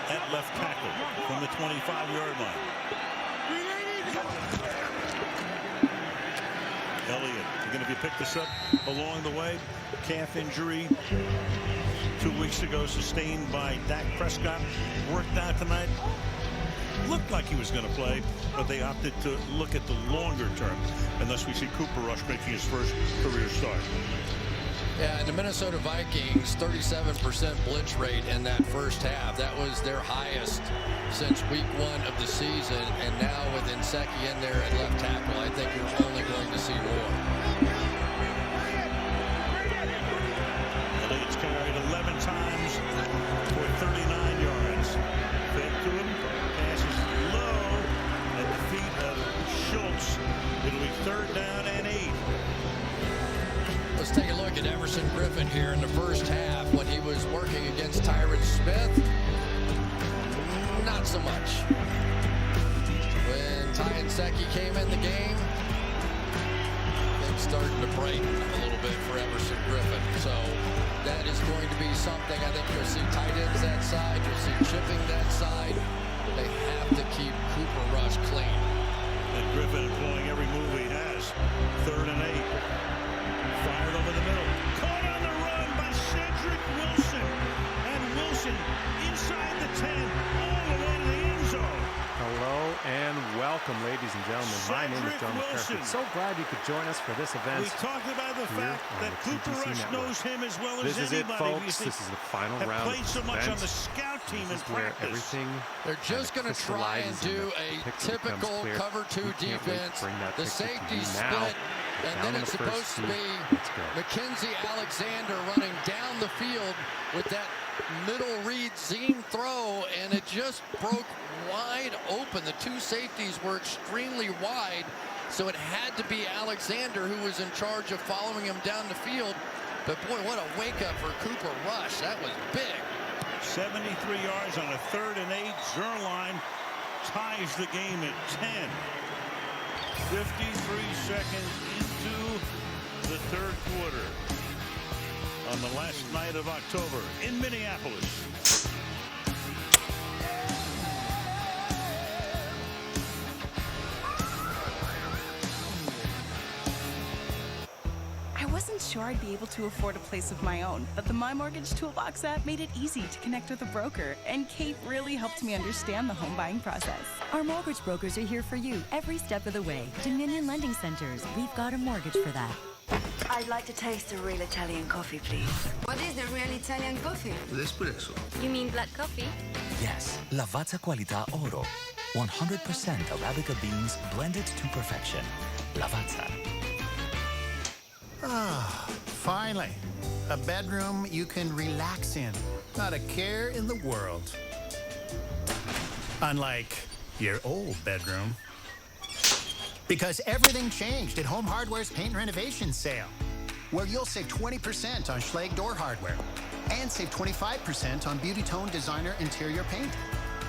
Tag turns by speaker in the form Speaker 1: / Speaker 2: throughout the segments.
Speaker 1: at left tackle from the 25-yard line. Elliott, you're going to be picked this up along the way. Calf injury 2 weeks ago sustained by Dak Prescott. Worked out tonight. Looked like he was going to play, but they opted to look at the longer term. And thus we see Cooper Rush making his first career start.
Speaker 2: Yeah, and the Minnesota Vikings, 37% blitz rate in that first half. That was their highest since week 1 of the season. And now with Nsekhe in there at left tackle, I think you're only going to see more.
Speaker 1: Elliott's carried 11 times for 39 yards. Fed to him, passes low at the feet of Schultz. It'll be 3rd down and 8.
Speaker 2: Let's take a look at Everson Griffin here in the first half when he was working against Tyron Smith. Not so much. When Ty Nsekhe came in the game, things started to brighten a little bit for Everson Griffin. So that is going to be something. I think you'll see tight ends that side. You'll see chipping that side. They have to keep Cooper Rush clean.
Speaker 1: And Griffin employing every move he has. 3rd and 8. Fired over the middle. Caught on the run by Cedric Wilson. And Wilson inside the 10, all the way to the end zone.
Speaker 3: Hello and welcome, ladies and gentlemen. My name is John McCarthy. So glad you could join us for this event.
Speaker 1: We talked about the fact that Cooper Rush knows him as well as anybody.
Speaker 3: This is it, folks. This is the final round.
Speaker 1: Played so much on the scout team in practice.
Speaker 2: They're just going to try and do a typical cover 2 defense. The safety split. And then it's supposed to be Mackenzie Alexander running down the field with that middle read seam throw, and it just broke wide open. The 2 safeties were extremely wide, so it had to be Alexander who was in charge of following him down the field. But boy, what a wake-up for Cooper Rush. That was big.
Speaker 1: 73 yards on a 3rd and 8. Zerline ties the game at 10. 53 seconds into the 3rd quarter on the last night of October in Minneapolis.
Speaker 4: I wasn't sure I'd be able to afford a place of my own, but the My Mortgage Toolbox app made it easy to connect with a broker, and Kate really helped me understand the home buying process.
Speaker 5: Our mortgage brokers are here for you every step of the way. Dominion Lending Centers, we've got a mortgage for that.
Speaker 6: I'd like to taste a real Italian coffee, please.
Speaker 7: What is the real Italian coffee?
Speaker 8: L'espresso.
Speaker 7: You mean black coffee?
Speaker 9: Yes, Lavazza Qualità Oro. 100% Arabica beans blended to perfection. Lavazza.
Speaker 8: Ah, finally. A bedroom you can relax in. Not a care in the world. Unlike your old bedroom. Because everything changed at Home Hardware's paint and renovation sale, where you'll save 20% on Schlage door hardware and save 25% on Beauty Tone designer interior paint.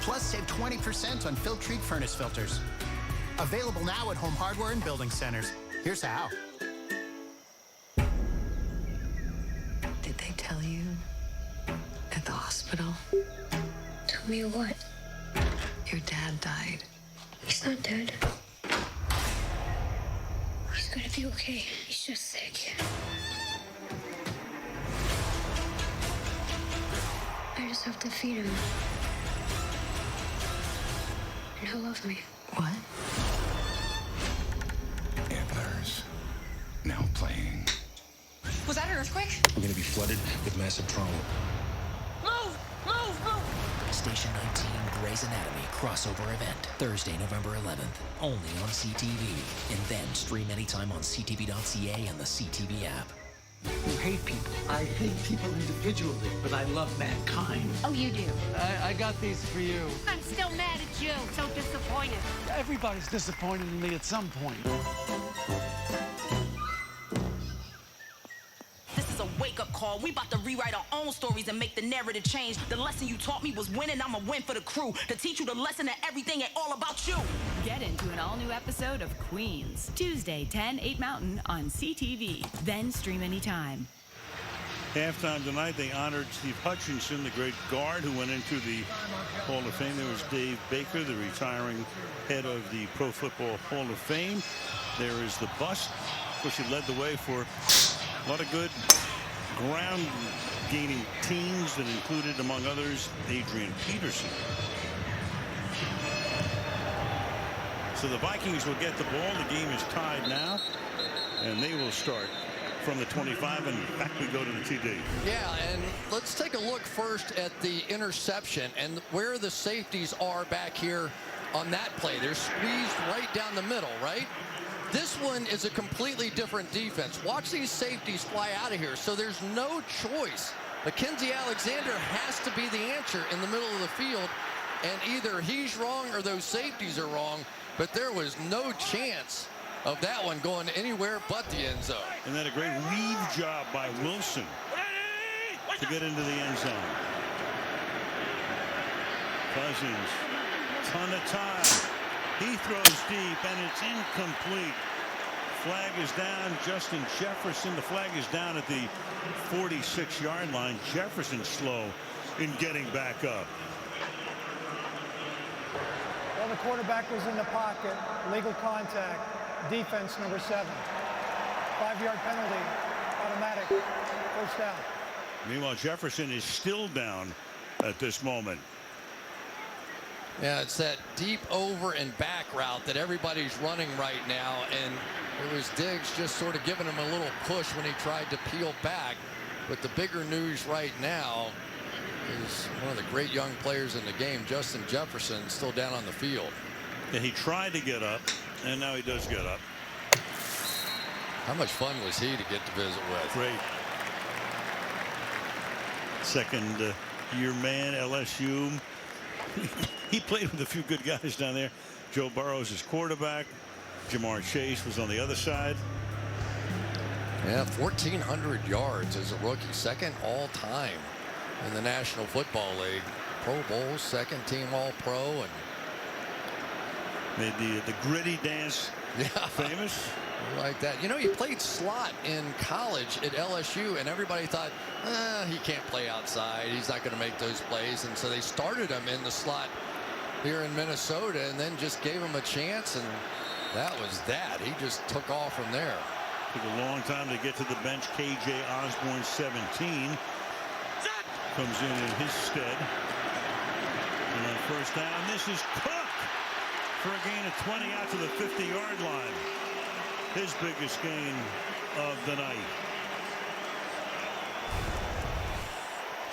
Speaker 8: Plus save 20% on Filtrete furnace filters. Available now at Home Hardware and Building Centers. Here's how.
Speaker 6: Did they tell you at the hospital?
Speaker 7: Tell me what?
Speaker 6: Your dad died.
Speaker 7: He's not dead. He's gonna be okay. He's just sick. I just have to feed him. And he'll love me.
Speaker 6: What?
Speaker 10: Antlers. Now playing.
Speaker 11: Was that an earthquake?
Speaker 10: We're going to be flooded with massive trauma.
Speaker 11: Move! Move! Move!
Speaker 9: Station 19 Grey's Anatomy crossover event. Thursday, November 11th. Only on CTV. And then stream anytime on CTV.ca and the CTV app.
Speaker 12: You hate people. I hate people individually, but I love mankind.
Speaker 11: Oh, you do?
Speaker 12: I got these for you.
Speaker 11: I'm still mad at you. So disappointed.
Speaker 12: Everybody's disappointed in me at some point.
Speaker 13: This is a wake-up call. We about to rewrite our own stories and make the narrative change. The lesson you taught me was winning. I'm a win for the crew. To teach you the lesson that everything ain't all about you.
Speaker 14: Get into an all-new episode of Queens. Tuesday, 10, 8 Mountain on CTV. Then stream anytime.
Speaker 1: Halftime tonight, they honored Steve Hutchinson, the great guard who went into the Hall of Fame. There was Dave Baker, the retiring head of the Pro Football Hall of Fame. There is the bust. Of course, he led the way for a lot of good ground gaining teams that included, among others, Adrian Peterson. So the Vikings will get the ball. The game is tied now, and they will start from the 25, and back we go to the TD.
Speaker 2: Yeah, and let's take a look first at the interception and where the safeties are back here on that play. They're squeezed right down the middle, right? This one is a completely different defense. Watch these safeties fly out of here. So there's no choice. Mackenzie Alexander has to be the answer in the middle of the field, and either he's wrong or those safeties are wrong, but there was no chance of that one going anywhere but the end zone.
Speaker 1: And then a great weave job by Wilson to get into the end zone. Cousins, ton of time. He throws deep, and it's incomplete. Flag is down. Justin Jefferson. The flag is down at the 46-yard line. Jefferson slow in getting back up.
Speaker 15: Well, the quarterback was in the pocket. Legal contact. Defense number 7. 5-yard penalty. Automatic. First down.
Speaker 1: Meanwhile, Jefferson is still down at this moment.
Speaker 2: Yeah, it's that deep over and back route that everybody's running right now, and it was Diggs just sort of giving him a little push when he tried to peel back. But the bigger news right now is one of the great young players in the game, Justin Jefferson, still down on the field.
Speaker 1: Yeah, he tried to get up, and now he does get up.
Speaker 2: How much fun was he to get to visit with?
Speaker 1: Great. Second year man, LSU. He played with a few good guys down there. Joe Burrow's his quarterback. Jamar Chase was on the other side.
Speaker 2: Yeah, 1,400 yards as a rookie, second all time in the National Football League. Pro Bowl, second team All-Pro, and
Speaker 1: made the gritty dance famous.
Speaker 2: Like that. You know, he played slot in college at LSU, and everybody thought, he can't play outside. He's not going to make those plays. And so they started him in the slot here in Minnesota and then just gave him a chance, and that was that. He just took off from there.
Speaker 1: Took a long time to get to the bench. KJ Osborne, 17, comes in his stead. And then first down, this is Cook for a gain of 20 out to the 50-yard line. His biggest gain of the night.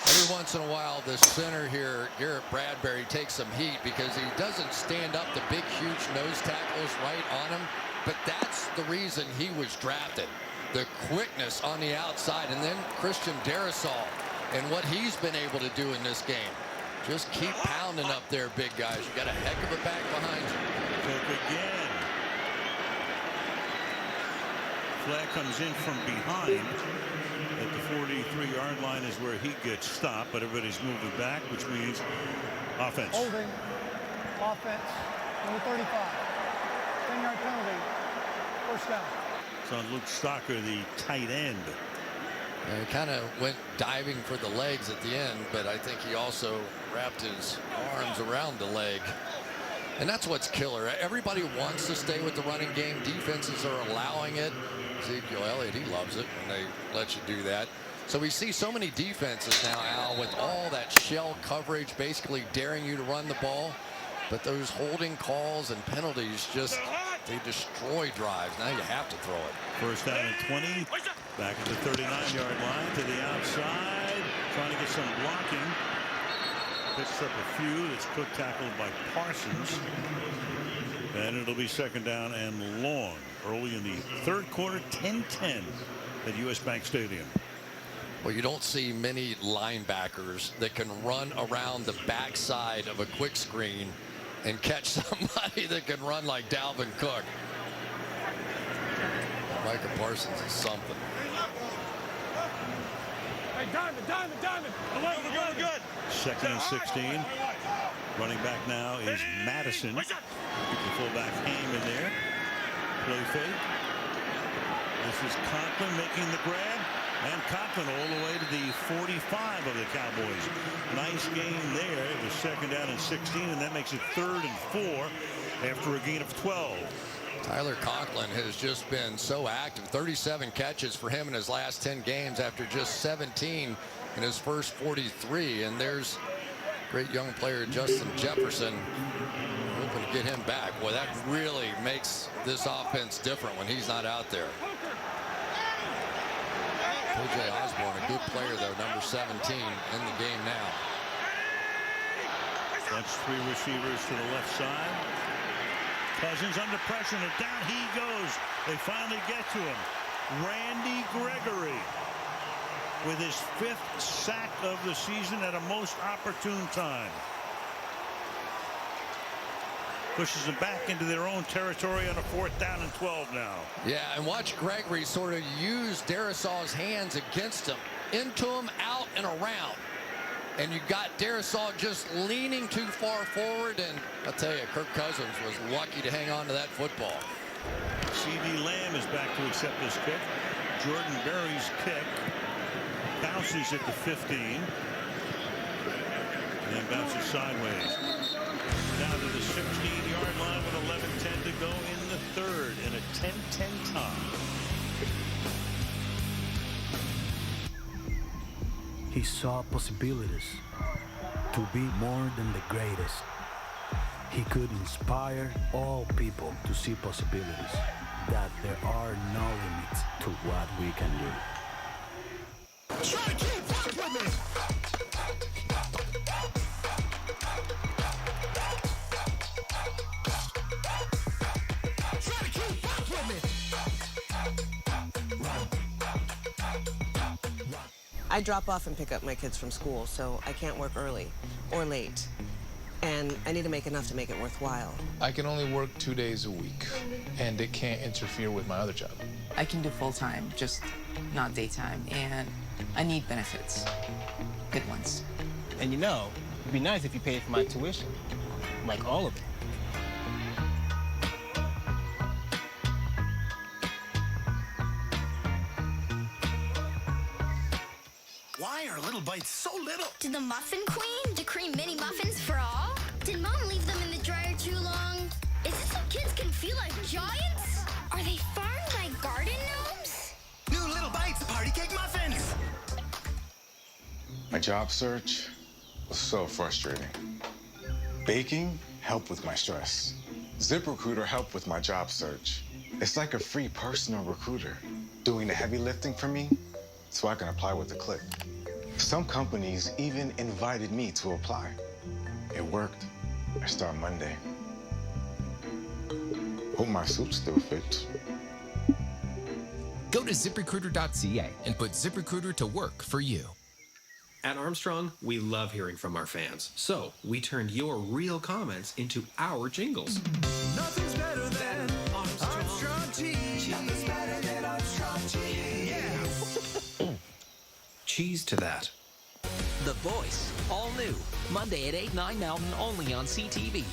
Speaker 2: Every once in a while, the center here, Garrett Bradbury, takes some heat because he doesn't stand up the big, huge nose tackles right on him. But that's the reason he was drafted. The quickness on the outside, and then Christian Darrisaw and what he's been able to do in this game. Just keep pounding up there, big guys. You got a heck of a back behind you.
Speaker 1: Cook again. Flag comes in from behind at the 43-yard line is where he gets stopped, but everybody's moving back, which means offense.
Speaker 15: Holding. Offense. Number 35. 10-yard penalty. First down.
Speaker 1: It's on Luke Stocker, the tight end.
Speaker 2: And he kind of went diving for the legs at the end, but I think he also wrapped his arms around the leg. And that's what's killer. Everybody wants to stay with the running game. Defenses are allowing it. Ezekiel Elliott, he loves it when they let you do that. So we see so many defenses now, Al, with all that shell coverage, basically daring you to run the ball. But those holding calls and penalties just, they destroy drives. Now you have to throw it.
Speaker 1: First down and 20. Back at the 39-yard line to the outside. Trying to get some blocking. Picks up a few. That's Cook tackled by Parsons. And it'll be second down and long. Early in the third quarter, 10-10 at US Bank Stadium.
Speaker 2: Well, you don't see many linebackers that can run around the backside of a quick screen and catch somebody that can run like Dalvin Cook. Micah Parsons is something.
Speaker 3: Hey, Diamond.
Speaker 1: We're good. Second and 16. Running back now is Madison. Keep the fullback Haim in there. Play fake. This is Conklin making the grab. And Conklin all the way to the 45 of the Cowboys. Nice game there. It was 2nd down and 16, and that makes it 3rd and 4 after a gain of 12.
Speaker 2: Tyler Conklin has just been so active. 37 catches for him in his last 10 games after just 17 in his first 43. And there's great young player Justin Jefferson, hoping to get him back. Boy, that really makes this offense different when he's not out there. P.J. Osborne, a good player, though, number 17 in the game now.
Speaker 1: Bunch 3 receivers to the left side. Cousins under pressure, and down he goes. They finally get to him. Randy Gregory with his 5th sack of the season at a most opportune time. Pushes them back into their own territory on a 4th down and 12 now.
Speaker 2: Yeah, and watch Gregory sort of use Darisaw's hands against him. Into him, out, and around. And you got Darisau just leaning too far forward, and I'll tell you, Kirk Cousins was lucky to hang on to that football.
Speaker 1: C.D. Lamb is back to accept this kick. Jordan Berry's kick bounces at the 15. And then bounces sideways. Down to the 16-yard line with 11:10 to go in the 3rd in a 10-10 tie.
Speaker 16: He saw possibilities to be more than the greatest. He could inspire all people to see possibilities, that there are no limits to what we can do.
Speaker 17: Try to keep up with me.
Speaker 18: I drop off and pick up my kids from school, so I can't work early or late. And I need to make enough to make it worthwhile.
Speaker 19: I can only work 2 days a week, and it can't interfere with my other job.
Speaker 20: I can do full-time, just not daytime, and I need benefits. Good ones.
Speaker 21: And you know, it'd be nice if you paid for my tuition, like all of it.
Speaker 17: Why are little bites so little?
Speaker 22: Did the Muffin Queen decree mini muffins for all? Did Mom leave them in the dryer too long? Is this so kids can feel like giants? Are they farmed by garden gnomes?
Speaker 17: New Little Bites party cake muffins!
Speaker 10: My job search was so frustrating. Baking helped with my stress. ZipRecruiter helped with my job search. It's like a free personal recruiter, doing the heavy lifting for me so I can apply with a click. Some companies even invited me to apply. It worked. I start Monday. Hope my suit still fits.
Speaker 9: Go to ZipRecruiter.ca and put ZipRecruiter to work for you.
Speaker 23: At Armstrong, we love hearing from our fans. So we turned your real comments into our jingles.
Speaker 17: Nothing's better than Armstrong cheese. Nothing's better than Armstrong cheese. Yeah.
Speaker 23: Cheese to that.
Speaker 9: The Voice, all new, Monday at 8, 9 Mountain, only on CTV.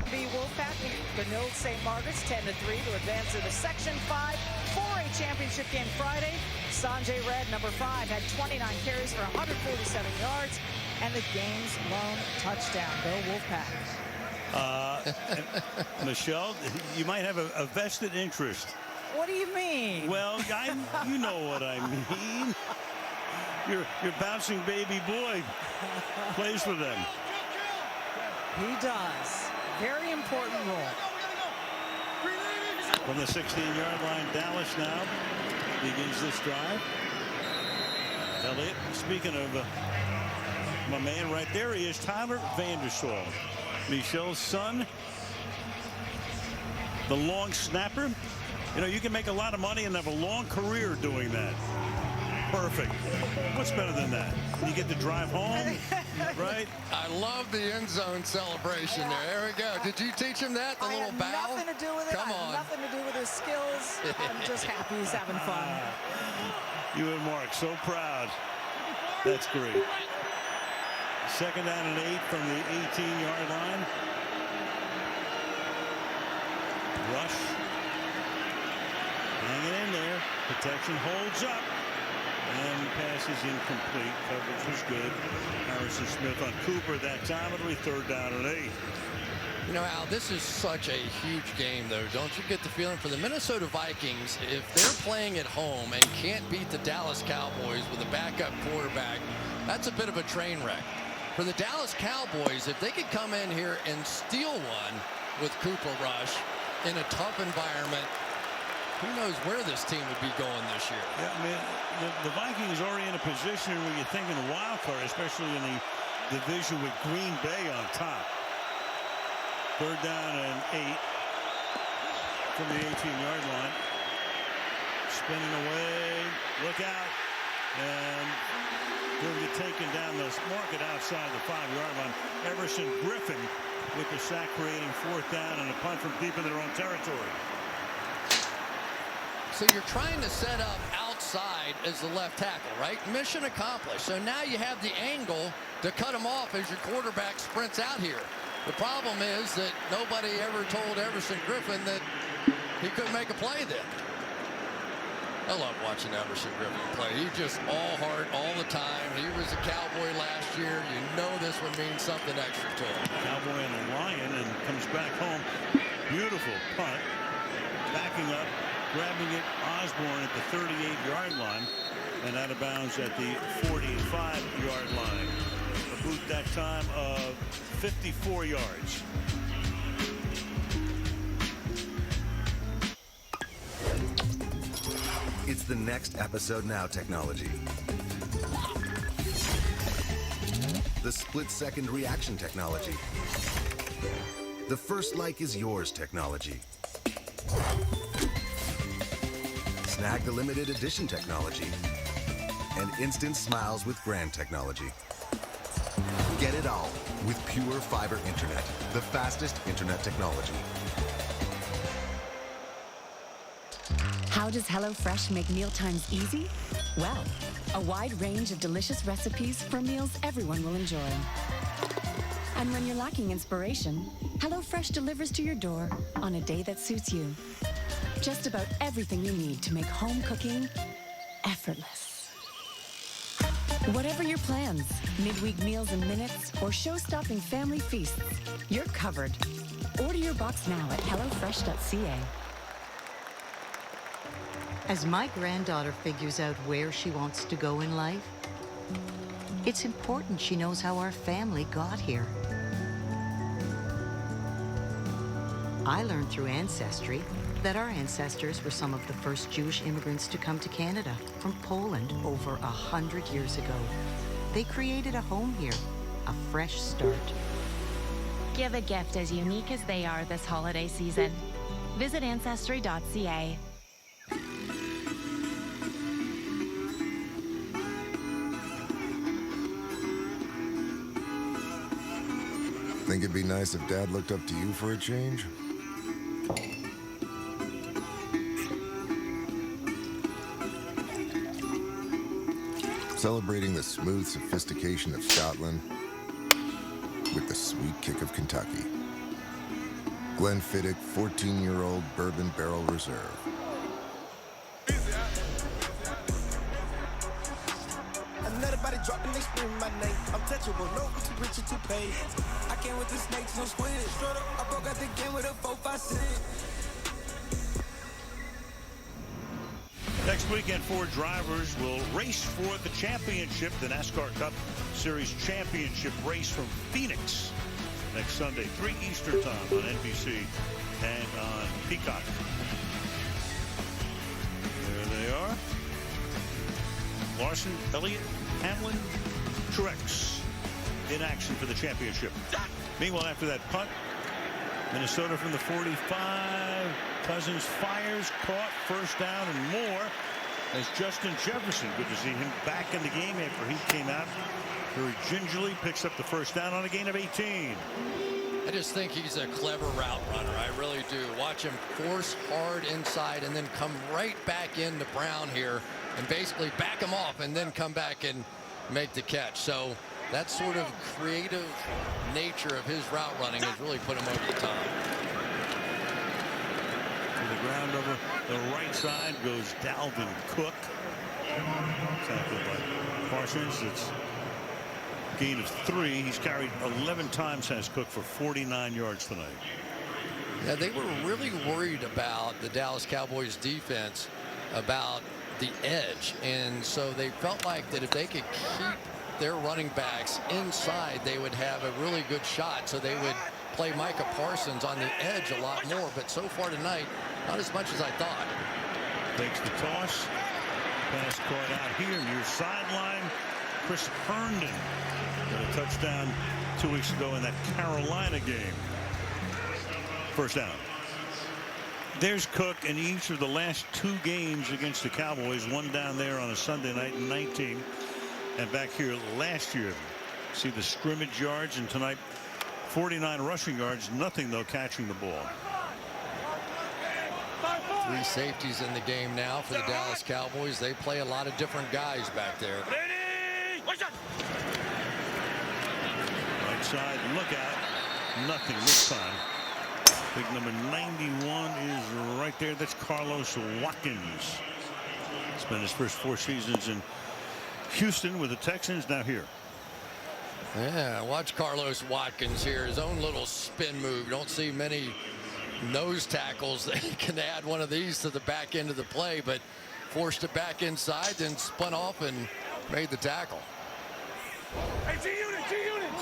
Speaker 24: The Wolfpack Benilde St. Margaret's 10-3 to advance to the Section 5 4A championship game Friday. Sanjay Red, number 5, had 29 carries for 147 yards and the game's lone touchdown. Go Wolfpack.
Speaker 1: Michelle, you might have a vested interest.
Speaker 24: What do you mean?
Speaker 1: Well, you know what I mean. Your bouncing baby boy plays for them.
Speaker 24: He does. Very important role.
Speaker 1: From the 16-yard line, Dallas now begins this drive. Elliott, speaking of my man right there, he is Tyler Vandersol, Michelle's son, the long snapper. You know, you can make a lot of money and have a long career doing that. Perfect. What's better than that? You get to drive home, right?
Speaker 2: I love the end zone celebration there. There we go. Did you teach him that? The little bow?
Speaker 24: Nothing to do with it.
Speaker 2: Come on.
Speaker 24: Nothing to do with his skills. I'm just happy he's having fun.
Speaker 1: You and Mark, so proud. That's great. Second down and 8 from the 18-yard line. Rush. Hanging in there. Protection holds up. And the pass is incomplete. Coverage was good. Harrison Smith on Cooper that time. It'll be third down and 8.
Speaker 2: You know, Al, this is such a huge game, though. Don't you get the feeling for the Minnesota Vikings, if they're playing at home and can't beat the Dallas Cowboys with a backup quarterback, that's a bit of a train wreck. For the Dallas Cowboys, if they could come in here and steal one with Cooper Rush in a tough environment, who knows where this team would be going this year.
Speaker 1: Yeah, I mean, the Vikings are in a position where you're thinking a wild card, especially in the division with Green Bay on top. Third down and 8 from the 18-yard line. Spinning away. Look out. And going to get taken down the market outside the 5-yard line. Everson Griffin with the sack, creating fourth down and a punt from deep in their own territory.
Speaker 2: So you're trying to set up outside as the left tackle, right? Mission accomplished. So now you have the angle to cut him off as your quarterback sprints out here. The problem is that nobody ever told Everson Griffin that he couldn't make a play then. I love watching Everson Griffin play. He's just all heart all the time. He was a Cowboy last year. You know this would mean something extra to him.
Speaker 1: Cowboy and a Lion, and comes back home. Beautiful punt. Backing up, grabbing it, Osborne at the 38-yard line, and out of bounds at the 45-yard line. A boot that time of 54 yards.
Speaker 4: It's the Next Episode Now technology. The split-second reaction technology. The first like is yours technology. Snag the limited edition technology. And instant smiles with Grand technology. Get it all with pure fiber internet, the fastest internet technology.
Speaker 5: How does HelloFresh make mealtimes easy? Well, a wide range of delicious recipes for meals everyone will enjoy. And when you're lacking inspiration, HelloFresh delivers to your door on a day that suits you. Just about everything you need to make home cooking effortless. Whatever your plans, midweek meals in minutes, or show-stopping family feasts, you're covered. Order your box now at HelloFresh.ca.
Speaker 7: As my granddaughter figures out where she wants to go in life, it's important she knows how our family got here. I learned through Ancestry that our ancestors were some of the first Jewish immigrants to come to Canada from Poland over 100 years ago. They created a home here, a fresh start.
Speaker 8: Give a gift as unique as they are this holiday season. Visit Ancestry.ca.
Speaker 25: Think it'd be nice if Dad looked up to you for a change? Celebrating the smooth sophistication of Scotland with the sweet kick of Kentucky. Glenfiddich 14-year-old Bourbon Barrel Reserve.
Speaker 17: Another dropping, they scream my name. I'm touchable, no, too rich or too paid. I came with the snakes, no squid. Straight up, I broke out the game with a 4-5-6.
Speaker 1: Next weekend, 4 drivers will race for the championship, the NASCAR Cup Series Championship race from Phoenix next Sunday, 3 Eastern time on NBC and on Peacock. There they are. Larson, Elliott, Hamlin, Truex in action for the championship. Meanwhile, after that punt, Minnesota from the 45. Cousins fires, caught, first down and more as Justin Jefferson, good to see him back in the game after he came out very gingerly, picks up the first down on a gain of 18.
Speaker 2: I just think he's a clever route runner. I really do. Watch him force hard inside and then come right back into Brown here and basically back him off and then come back and make the catch. So that sort of creative nature of his route running has really put him over the top.
Speaker 1: To the ground over the right side goes Dalvin Cook. Tackled by Parsons. It's a gain of 3. He's carried 11 times, has Cook, for 49 yards tonight.
Speaker 2: Yeah, they were really worried about the Dallas Cowboys defense, about the edge, and so they felt like that if they could keep their running backs inside, they would have a really good shot. So they would play Micah Parsons on the edge a lot more, but so far tonight, not as much as I thought.
Speaker 1: Takes the toss. Pass caught out here near sideline. Chris Herndon got a touchdown 2 weeks ago in that Carolina game. First down. There's Cook in each of the last 2 games against the Cowboys. One down there on a Sunday night in 19, and back here last year. See the scrimmage yards, and tonight 49 rushing yards. Nothing though catching the ball.
Speaker 2: 3 safeties in the game now for the Dallas Cowboys. They play a lot of different guys back there.
Speaker 1: Right side, look out. Nothing this time. Big number 91 is right there. That's Carlos Watkins. Spent his first 4 seasons in Houston with the Texans, now here.
Speaker 2: Yeah, watch Carlos Watkins here. His own little spin move. Don't see many nose tackles that can add one of these to the back end of the play, but forced it back inside, then spun off and made the tackle.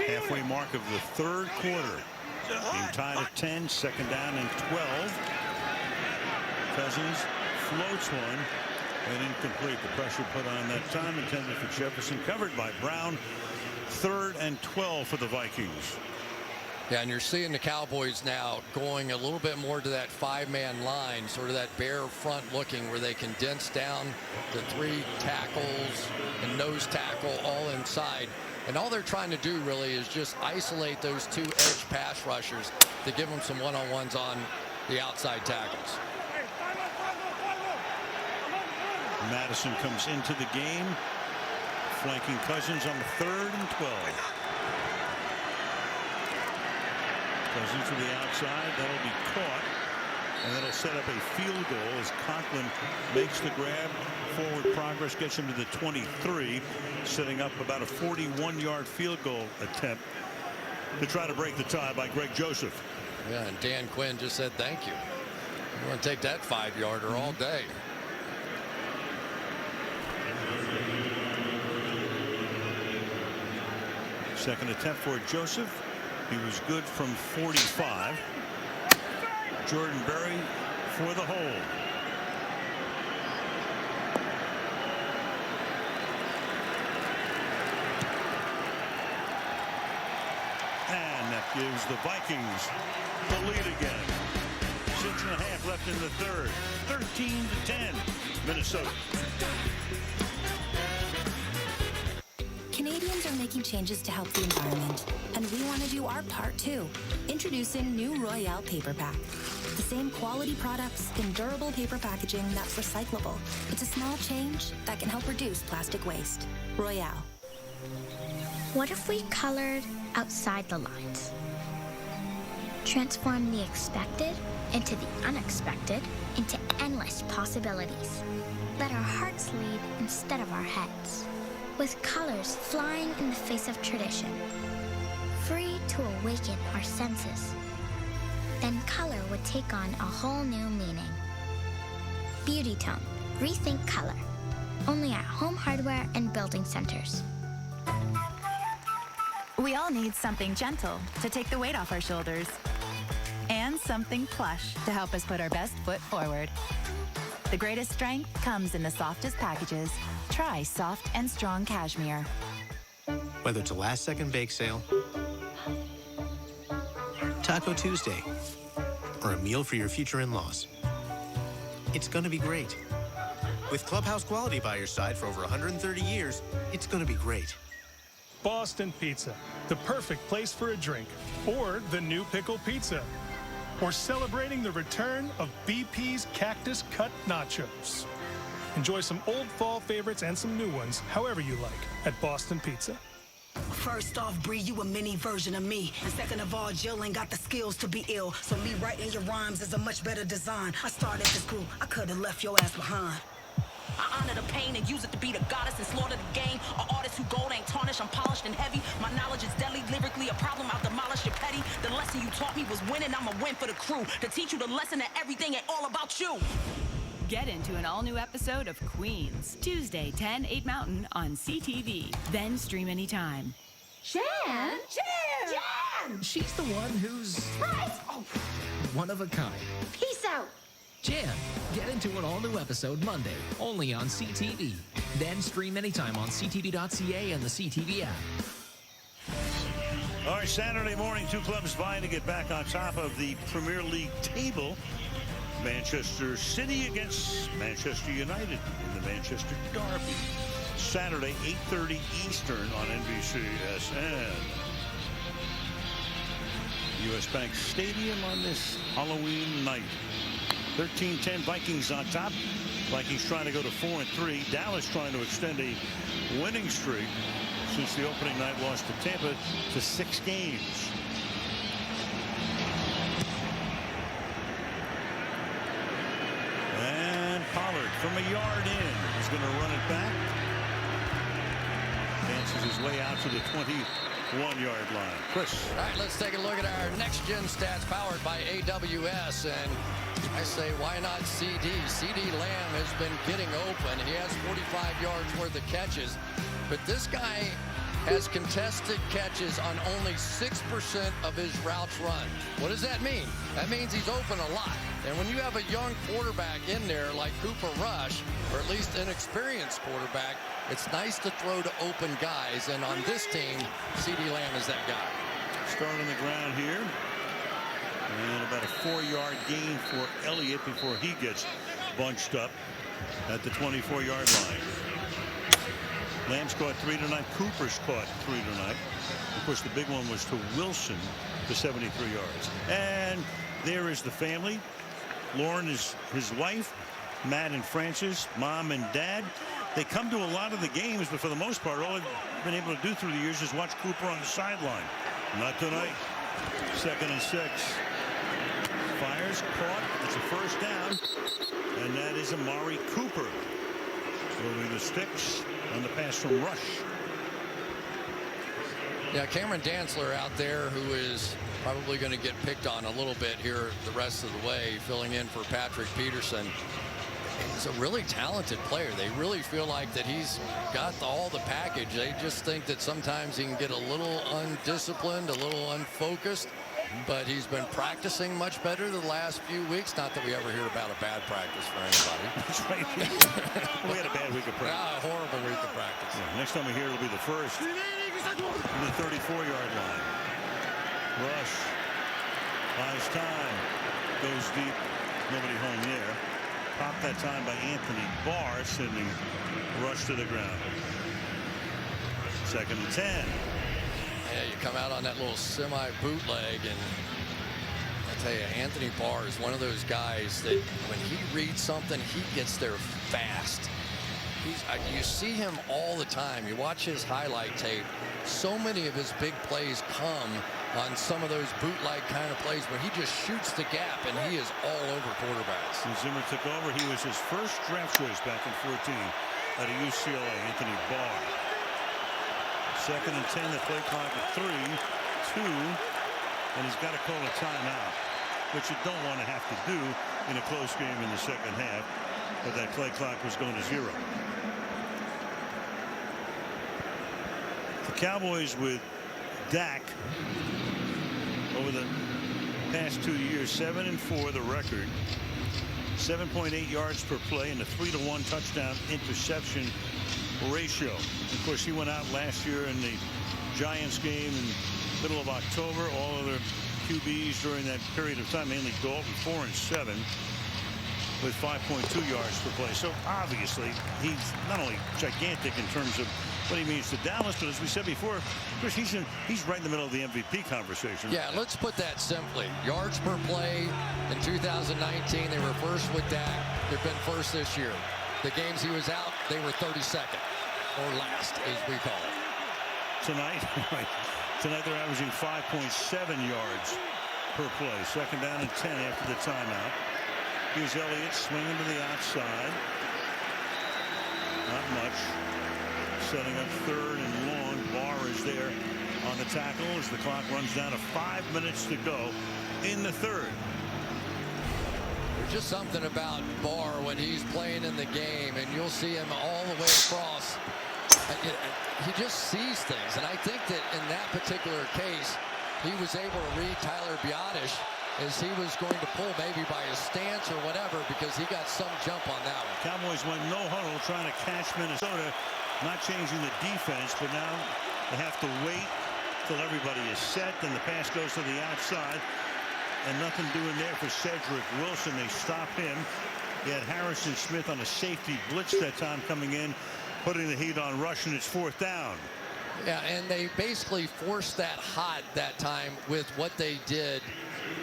Speaker 1: Halfway mark of the 3rd quarter. Game tied at 10, 2nd down and 12. Cousins floats one and incomplete. The pressure put on that time, intended for Jefferson, covered by Brown. 3rd and 12 for the Vikings.
Speaker 2: Yeah, and you're seeing the Cowboys now going a little bit more to that 5-man line, sort of that bare front looking, where they condense down the 3 tackles and nose tackle all inside. And all they're trying to do really is just isolate those 2 edge pass rushers to give them some one-on-ones on the outside tackles.
Speaker 1: Madison comes into the game, flanking Cousins on the 3rd and 12. Cousins to the outside. That'll be caught, and that'll set up a field goal as Conklin makes the grab. Forward progress gets him to the 23, setting up about a 41-yard field goal attempt to try to break the tie by Greg Joseph.
Speaker 2: Yeah, and Dan Quinn just said thank you. You want to take that 5-yarder all day.
Speaker 1: Second attempt for Joseph. He was good from 45. Jordan Berry for the hold. And that gives the Vikings the lead again. 6.5 left in the 3rd. 13-10, Minnesota.
Speaker 5: Canadians are making changes to help the environment, and we want to do our part too. Introducing new Royale Paper Pack. The same quality products in durable paper packaging that's recyclable. It's a small change that can help reduce plastic waste. Royale.
Speaker 22: What if we colored outside the lines? Transform the expected into the unexpected, into endless possibilities. Let our hearts lead instead of our heads. With colors flying in the face of tradition. Free to awaken our senses. Then color would take on a whole new meaning. Beauty Tone. Rethink color. Only at Home Hardware and Building Centers.
Speaker 6: We all need something gentle to take the weight off our shoulders. And something plush to help us put our best foot forward. The greatest strength comes in the softest packages. Try soft and strong cashmere.
Speaker 11: Whether it's a last-second bake sale, Taco Tuesday, or a meal for your future in-laws, it's gonna be great. With Clubhouse quality by your side for over 130 years, it's gonna be great.
Speaker 12: Boston Pizza, the perfect place for a drink, or the new pickle pizza, or celebrating the return of BP's Cactus Cut Nachos. Enjoy some old fall favorites and some new ones, however you like, at Boston Pizza.
Speaker 3: First off, Bree, you a mini version of me. And second of all, Jill ain't got the skills to be ill. So me writing your rhymes is a much better design. I started this crew, I could have left your ass behind.
Speaker 13: I honor the pain and use it to be the goddess and slaughter the game. An artist who gold ain't tarnished, I'm polished and heavy. My knowledge is deadly, lyrically a problem, I'll demolish your petty. The lesson you taught me was winning, I'ma win for the crew. To teach you the lesson that everything ain't all about you.
Speaker 14: Get into an all-new episode of Queens, Tuesday, 10, 8 Mountain on CTV. Then stream anytime. Jan!
Speaker 9: She's the one who's one of a kind.
Speaker 14: Peace out!
Speaker 9: Jan, get into an all-new episode Monday, only on CTV. Then stream anytime on CTV.ca and the CTV app.
Speaker 1: All right, Saturday morning, two clubs vying to get back on top of the Premier League table. Manchester City against Manchester United in the Manchester Derby. Saturday, 8:30 Eastern on NBCSN. U.S. Bank Stadium on this Halloween night. 13-10 Vikings on top. Vikings trying to go to 4-3. Dallas trying to extend a winning streak since the opening night loss to Tampa to 6 games. And Pollard from a yard in is going to run it back. Dances his way out to the 21-yard line. Chris.
Speaker 2: All right, let's take a look at our next-gen stats powered by AWS. And I say, why not CD? CD Lamb has been getting open. He has 45 yards worth of catches. But this guy has contested catches on only 6% of his routes run. What does that mean? That means he's open a lot. And when you have a young quarterback in there like Cooper Rush, or at least an experienced quarterback, it's nice to throw to open guys. And on this team, CD Lamb is that guy.
Speaker 1: Start on the ground here. And about a 4-yard gain for Elliott before he gets bunched up at the 24-yard line. Lamb's caught 3 tonight. Cooper's caught 3 tonight. Of course, the big one was to Wilson for 73 yards. And there is the family. Lauren is his wife. Matt and Francis, mom and dad. They come to a lot of the games, but for the most part, all they've been able to do through the years is watch Cooper on the sideline. Not tonight. 2nd and 6. Fires, caught. It's a first down. And that is Amari Cooper. Moving the sticks on the pass from Rush.
Speaker 2: Yeah, Cameron Dantzler out there, who is probably going to get picked on a little bit here the rest of the way, filling in for Patrick Peterson. He's a really talented player. They really feel like that he's got all the package. They just think that sometimes he can get a little undisciplined, a little unfocused. But he's been practicing much better the last few weeks. Not that we ever hear about a bad practice for anybody.
Speaker 1: That's right. We had a bad week of practice.
Speaker 2: A horrible week of practice.
Speaker 1: Yeah, next time we hear it'll be the first. From the 34-yard line. Rush. Buys time. Goes deep. Nobody home there. Popped that time by Anthony Barr, sending Rush to the ground. 2nd and 10.
Speaker 2: Yeah, you come out on that little semi-bootleg, and I tell you, Anthony Barr is one of those guys that when he reads something, he gets there fast. You see him all the time. You watch his highlight tape. So many of his big plays come on some of those bootleg kind of plays where he just shoots the gap, and he is all over quarterbacks.
Speaker 1: When Zimmer took over, he was his first draft choice back in 14 out of UCLA, Anthony Barr. 2nd and 10, the play clock at 3, 2, and he's got to call a timeout, which you don't want to have to do in a close game in the second half, but that play clock was going to 0. The Cowboys with Dak over the past 2 years, 7-4 the record, 7.8 yards per play, and a 3-to-1 touchdown interception ratio. Of course, he went out last year in the Giants game in the middle of October. All other QBs during that period of time, mainly Dalton, 4 and 7 with 5.2 yards per play. So obviously he's not only gigantic in terms of what he means to Dallas, but as we said before, Chris, he's right in the middle of the MVP conversation.
Speaker 2: Yeah, let's put that simply. Yards per play in 2019, they were first with Dak. They've been first this year. The games he was out, they were 32nd or last, as we call it.
Speaker 1: Tonight, tonight they're averaging 5.7 yards per play. Second down and 10 after the timeout. Here's Elliott swinging to the outside. Not much. Setting up third and long. Barr is there on the tackle as the clock runs down to 5 minutes to go in the third.
Speaker 2: There's just something about Barr when he's playing in the game, and you'll see him all the way across. He just sees things, and I think that in that particular case, he was able to read Tyler Biotish as he was going to pull maybe by his stance or whatever, because he got some jump on that one.
Speaker 1: Cowboys went no huddle trying to catch Minnesota, not changing the defense, but now they have to wait till everybody is set. Then the pass goes to the outside, and nothing doing there for Cedric Wilson. They stop him. He had Harrison Smith on a safety blitz that time coming in, putting the heat on Rush, and it's fourth down.
Speaker 2: Yeah, and they basically forced that hot that time with what they did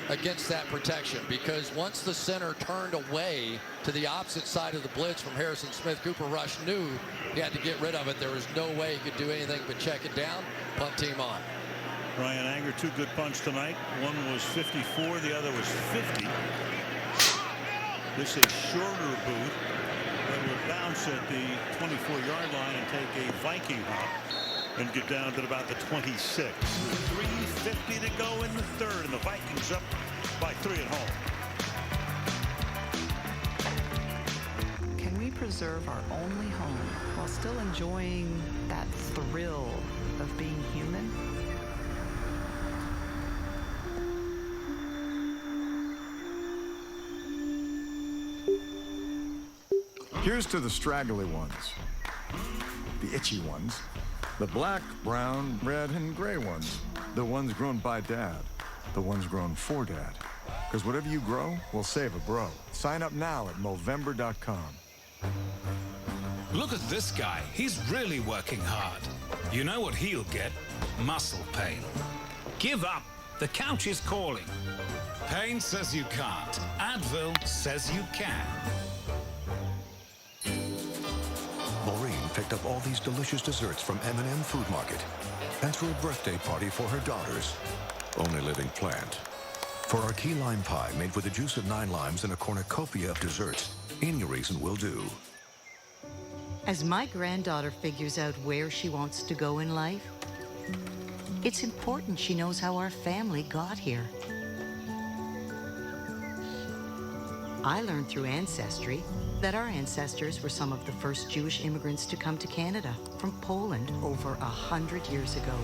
Speaker 2: against that protection, because once the center turned away to the opposite side of the blitz from Harrison Smith, Cooper Rush knew he had to get rid of it. There was no way he could do anything but check it down, punt team on.
Speaker 1: Ryan Anger, two good punts tonight. One was 54, the other was 50. This is a shorter boot that will bounce at the 24-yard line and take a Viking hop and get down to about the 26. 3:50 to go in the third, and the Vikings up by 3 at home.
Speaker 15: Can we preserve our only home while still enjoying that thrill of being human?
Speaker 16: Here's to the straggly ones, the itchy ones, the black, brown, red, and gray ones, the ones grown by Dad, the ones grown for Dad. Because whatever you grow will save a bro. Sign up now at Movember.com.
Speaker 18: Look at this guy. He's really working hard. You know what he'll get? Muscle pain. Give up. The couch is calling. Pain says you can't. Advil says you can.
Speaker 19: Maureen picked up all these delicious desserts from M&M Food Market and threw a birthday party for her daughters. Only living plant. For our key lime pie made with the juice of 9 limes and a cornucopia of desserts, any reason will do.
Speaker 7: As my granddaughter figures out where she wants to go in life, it's important she knows how our family got here. I learned through Ancestry that our ancestors were some of the first Jewish immigrants to come to Canada from Poland over 100 years ago.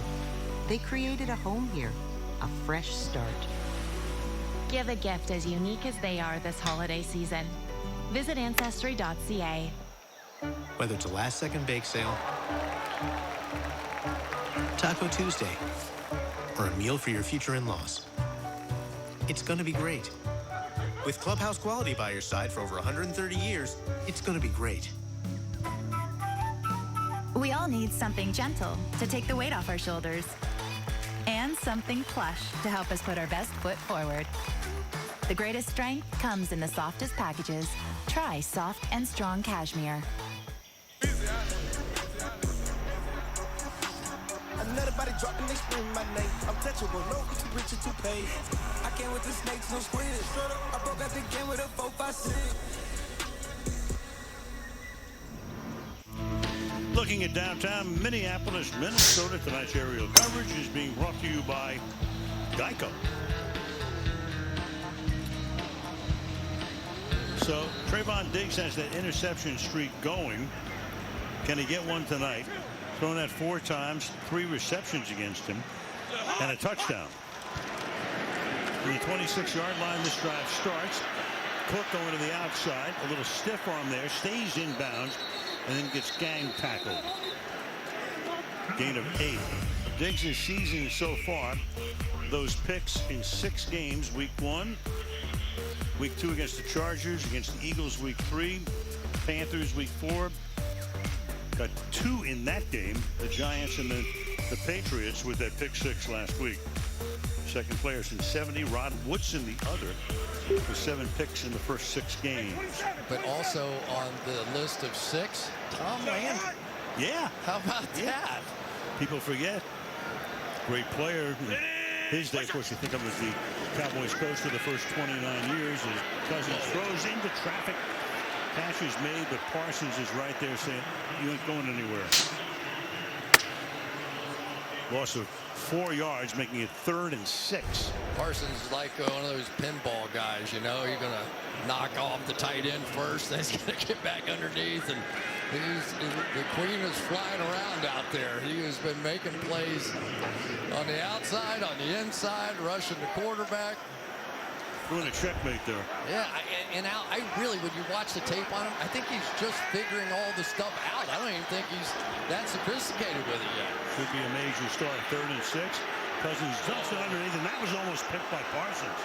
Speaker 7: They created a home here, a fresh start.
Speaker 8: Give a gift as unique as they are this holiday season. Visit Ancestry.ca.
Speaker 11: Whether it's a last-second bake sale, Taco Tuesday, or a meal for your future in-laws, it's gonna be great. With Clubhouse Quality by your side for over 130 years, it's gonna be great.
Speaker 6: We all need something gentle to take the weight off our shoulders, and something plush to help us put our best foot forward. The greatest strength comes in the softest packages. Try soft and strong cashmere.
Speaker 17: Another body dropping, they scream my name. I'm touchable, no, too rich or too paid. I came with the snakes, no squid. Straight up, I broke out the game with a 4-5-6.
Speaker 1: Looking at downtown Minneapolis, Minnesota, tonight's aerial coverage is being brought to you by Geico. So Trayvon Diggs has that interception streak going. Can he get one tonight? Thrown that 4 times, 3 receptions against him, and a touchdown. From the 26-yard line, this drive starts. Cook going to the outside, a little stiff arm there, stays inbounds, and then gets gang tackled. Gain of 8. Diggs' season so far, those picks in 6 games. Week 1, Week 2 against the Chargers, against the Eagles Week 3, Panthers Week 4. Got 2 in that game, the Giants and the Patriots with that pick 6 last week. Second player since 70. Rod Woodson, the other, with 7 picks in the first 6 games.
Speaker 2: But also on the list of 6, Tom Landry.
Speaker 1: Yeah.
Speaker 2: How about that?
Speaker 1: People forget. Great player. His day, of course, you think of him as the Cowboys coach for the first 29 years. His Cousins throws into traffic. Catch is made, but Parsons is right there saying, you ain't going anywhere. Loss of 4 yards, making it 3rd and 6.
Speaker 2: Parsons is like one of those pinball guys, you know. He's going to knock off the tight end first, then he's going to get back underneath, and the queen is flying around out there. He has been making plays on the outside, on the inside, rushing the quarterback.
Speaker 1: Doing a checkmate there.
Speaker 2: Yeah, and Al, I really, when you watch the tape on him, I think he's just figuring all the stuff out. I don't even think he's that sophisticated with it yet.
Speaker 1: Should be a major start. 3rd and 6. Cousins dumps it underneath, and that was almost picked by Parsons.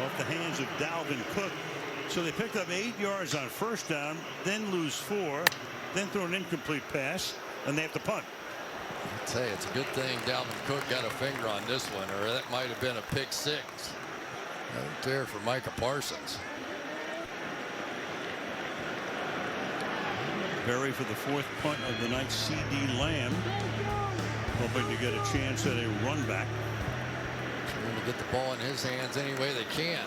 Speaker 1: Off the hands of Dalvin Cook. So they picked up 8 yards on first down, then lose 4, then throw an incomplete pass, and they have to punt.
Speaker 2: I'll tell you, it's a good thing Dalvin Cook got a finger on this one, or that might have been a pick 6. Right there for Micah Parsons.
Speaker 1: Berry for the 4th punt of the night. C.D. Lamb hoping to get a chance at a run back.
Speaker 2: Trying to get the ball in his hands any way they can.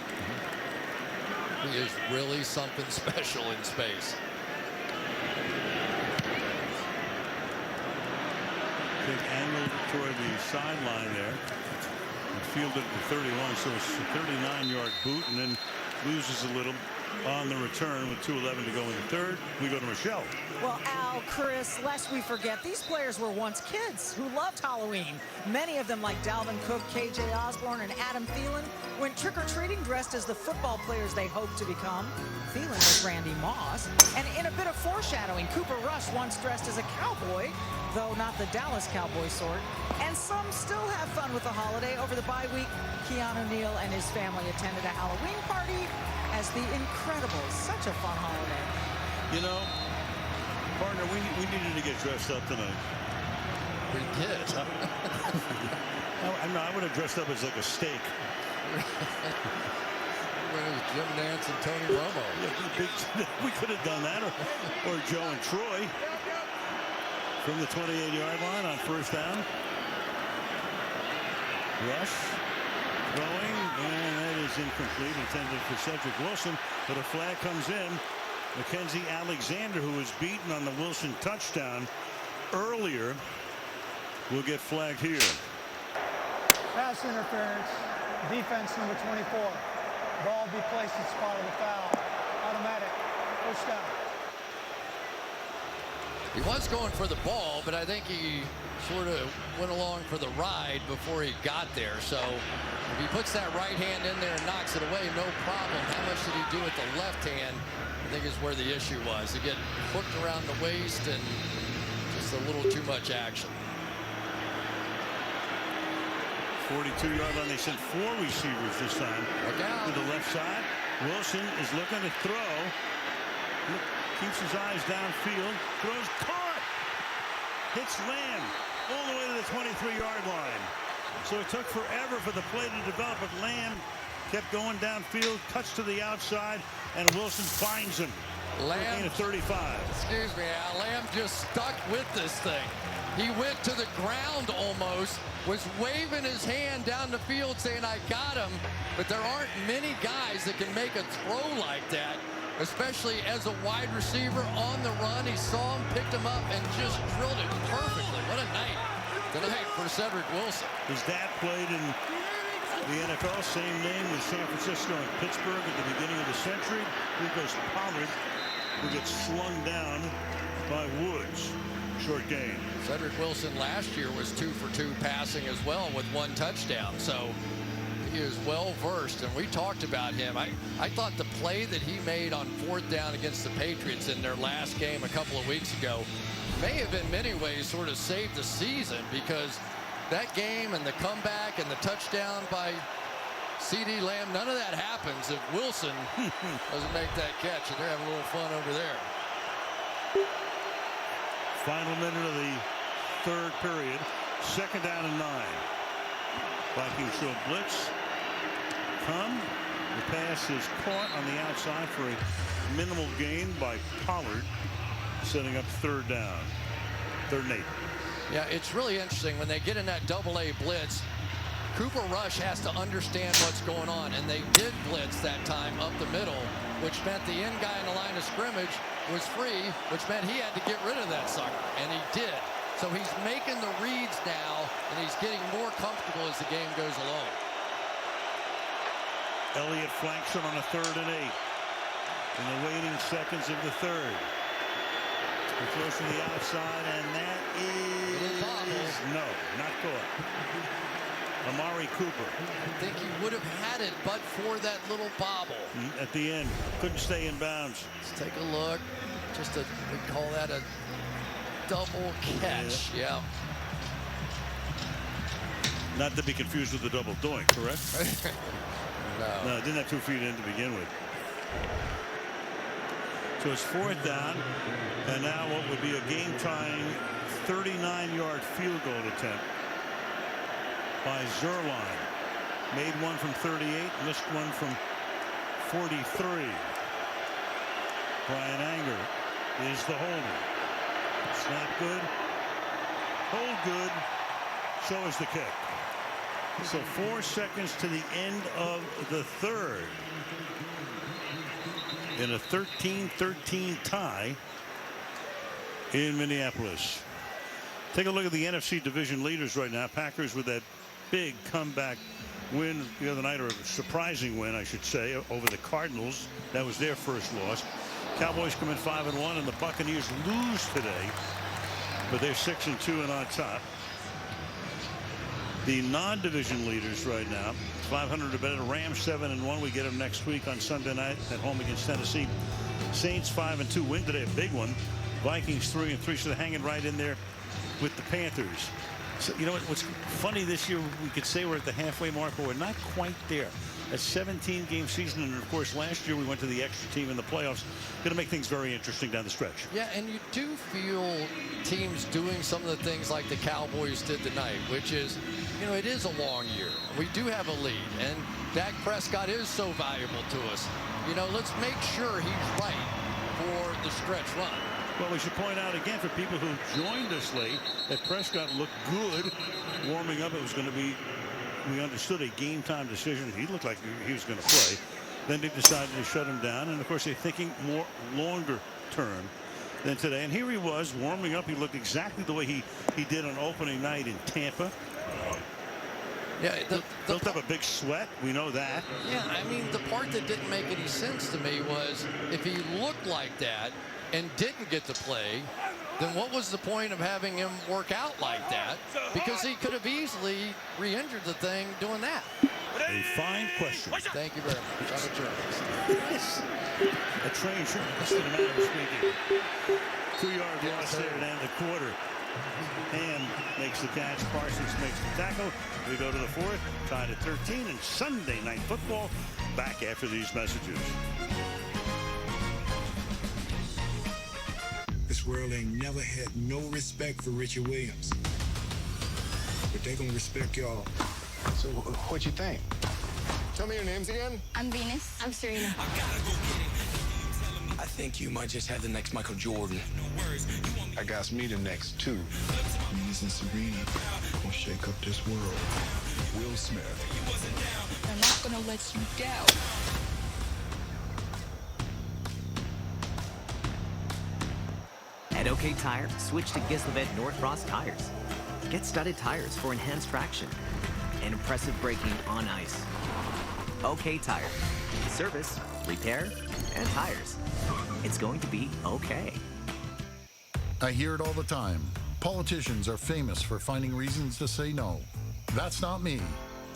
Speaker 2: He is really something special in space.
Speaker 1: Big angle toward the sideline there. Fielded to 31, so it's a 39-yard boot, and then loses a little on the return with 2:11 to go in the 3rd. We go to Michelle.
Speaker 10: Well, Al, Chris, lest we forget, these players were once kids who loved Halloween. Many of them, like Dalvin Cook, K.J. Osborne, and Adam Thielen, went trick-or-treating dressed as the football players they hoped to become. Thielen was Randy Moss. And in a bit of foreshadowing, Cooper Rush once dressed as a cowboy, though not the Dallas Cowboy sort. And some still have fun with the holiday. Over the bye week, Keanu Neal and his family attended a Halloween party as The Incredibles. Such a fun holiday.
Speaker 1: You know, partner, we needed to get dressed up tonight.
Speaker 2: We did.
Speaker 1: I would have dressed up as like a steak.
Speaker 2: Jim Nance and Tony Romo.
Speaker 1: Yeah, we could have done that, or Joe and Troy from the 28-yard line on first down. Rush throwing, and that is incomplete, intended for Cedric Wilson, but a flag comes in. Mackenzie Alexander, who was beaten on the Wilson touchdown earlier, will get flagged here.
Speaker 20: Pass interference, defense number 24. Ball be placed in spot of the foul. Automatic. First down.
Speaker 2: He was going for the ball, but I think he sort of went along for the ride before he got there. So if he puts that right hand in there and knocks it away, no problem. How much did he do with the left hand, I think is where the issue was. To get hooked around the waist and just a little too much action.
Speaker 1: 42-yard line. They sent 4 receivers this time to the left side. Wilson is looking to throw. Keeps his eyes downfield. Throws caught. Hits Lamb all the way to the 23-yard line. So it took forever for the play to develop, but Lamb kept going downfield, cuts to the outside, and Wilson finds him.
Speaker 2: Lamb
Speaker 1: at 35.
Speaker 2: Excuse me, Al. Lamb just stuck with this thing. He went to the ground almost, was waving his hand down the field saying, I got him. But there aren't many guys that can make a throw like that, especially as a wide receiver on the run. He saw him, picked him up, and just drilled it perfectly. What a night tonight for Cedric Wilson.
Speaker 1: His dad played in the NFL, same name with San Francisco and Pittsburgh at the beginning of the century. Here goes Pollard, who gets slung down by Woods. Short gain.
Speaker 2: Cedric Wilson last year was 2 for 2 passing as well with 1 touchdown. So he is well versed, and we talked about him. I thought the play that he made on 4th down against the Patriots in their last game a couple of weeks ago may have in many ways sort of saved the season, because that game and the comeback and the touchdown by C.D. Lamb, none of that happens if Wilson doesn't make that catch, and they're having a little fun over there.
Speaker 1: Final minute of the 3rd period. 2nd down and 9. Vikings show blitz. Come. The pass is caught on the outside for a minimal gain by Pollard, setting up third down. 3rd and 8.
Speaker 2: Yeah, it's really interesting when they get in that double-A blitz. Cooper Rush has to understand what's going on, and they did blitz that time up the middle, which meant the end guy in the line of scrimmage was free, which meant he had to get rid of that sucker, and he did. So he's making the reads now, and he's getting more comfortable as the game goes along.
Speaker 1: Elliott flanks him on a 3rd and 8. In the waiting seconds of the 3rd. He throws to the outside, and that is no, not caught. Amari Cooper.
Speaker 2: I think he would have had it, but for that little bobble.
Speaker 1: At the end, couldn't stay in bounds.
Speaker 2: Let's take a look. We call that a double catch. Yeah.
Speaker 1: Not to be confused with the double doink, correct? No, it didn't have 2 feet in to begin with. So it's 4th down, and now what would be a game-tying 39-yard field goal attempt by Zuerlein. Made one from 38, missed one from 43. Brian Anger is the holder. Snap good, hold good, so is the kick. So 4 seconds to the end of the 3rd. In a 13-13 tie in Minneapolis. Take a look at the NFC division leaders right now. Packers with that big comeback win the other night, or a surprising win, I should say, over the Cardinals. That was their first loss. Cowboys come in 5-1, and the Buccaneers lose today, but they're 6-2 and on top. The non-division leaders right now, 500 or better. Rams 7-1. We get them next week on Sunday night at home against Tennessee. Saints 5-2. Win today, a big one. Vikings 3-3. So they're hanging right in there with the Panthers. So you know what's funny this year? We could say we're at the halfway mark, but we're not quite there. A 17-game season, and of course last year we went to the extra team in the playoffs. Going to make things very interesting down the stretch.
Speaker 2: Yeah, and you do feel teams doing some of the things like the Cowboys did tonight, which is, you know, it is a long year. We do have a lead, and Dak Prescott is so valuable to us. You know, let's make sure he's right for the stretch run.
Speaker 1: Well, we should point out again for people who joined us late that Prescott looked good warming up. It was going to be, we understood, a game-time decision. He looked like he was going to play. Then they decided to shut him down, and of course they're thinking more longer term than today. And here he was warming up. He looked exactly the way he did on opening night in Tampa.
Speaker 2: Yeah,
Speaker 1: built up a big sweat. We know that.
Speaker 2: Yeah, I mean, the part that didn't make any sense to me was if he looked like that and didn't get to play, then what was the point of having him work out like that? Because he could have easily re-injured the thing doing that.
Speaker 1: A fine question.
Speaker 2: Thank you very much. I'm a journalist.
Speaker 1: A trained journalist in a matter of speaking. 2-yard loss there at the end of the quarter. Ham makes the catch. Parsons makes the tackle. We go to the 4th, tied at 13, and Sunday Night Football back after these messages.
Speaker 4: This world ain't never had no respect for Richard Williams. But they gonna respect y'all.
Speaker 11: So what you think? Tell me your names again.
Speaker 22: I'm Venus. I'm Serena.
Speaker 17: I think you might just have the next Michael Jordan.
Speaker 11: I got me the next too.
Speaker 4: Venus and Serena gonna shake up this world.
Speaker 11: Will Smith.
Speaker 22: I'm not gonna let you down.
Speaker 21: At OK Tire, switch to Gislevet Northfrost tires. Get studded tires for enhanced traction and impressive braking on ice. OK Tire. Service, repair, and tires. It's going to be okay.
Speaker 23: I hear it all the time. Politicians are famous for finding reasons to say no. That's not me.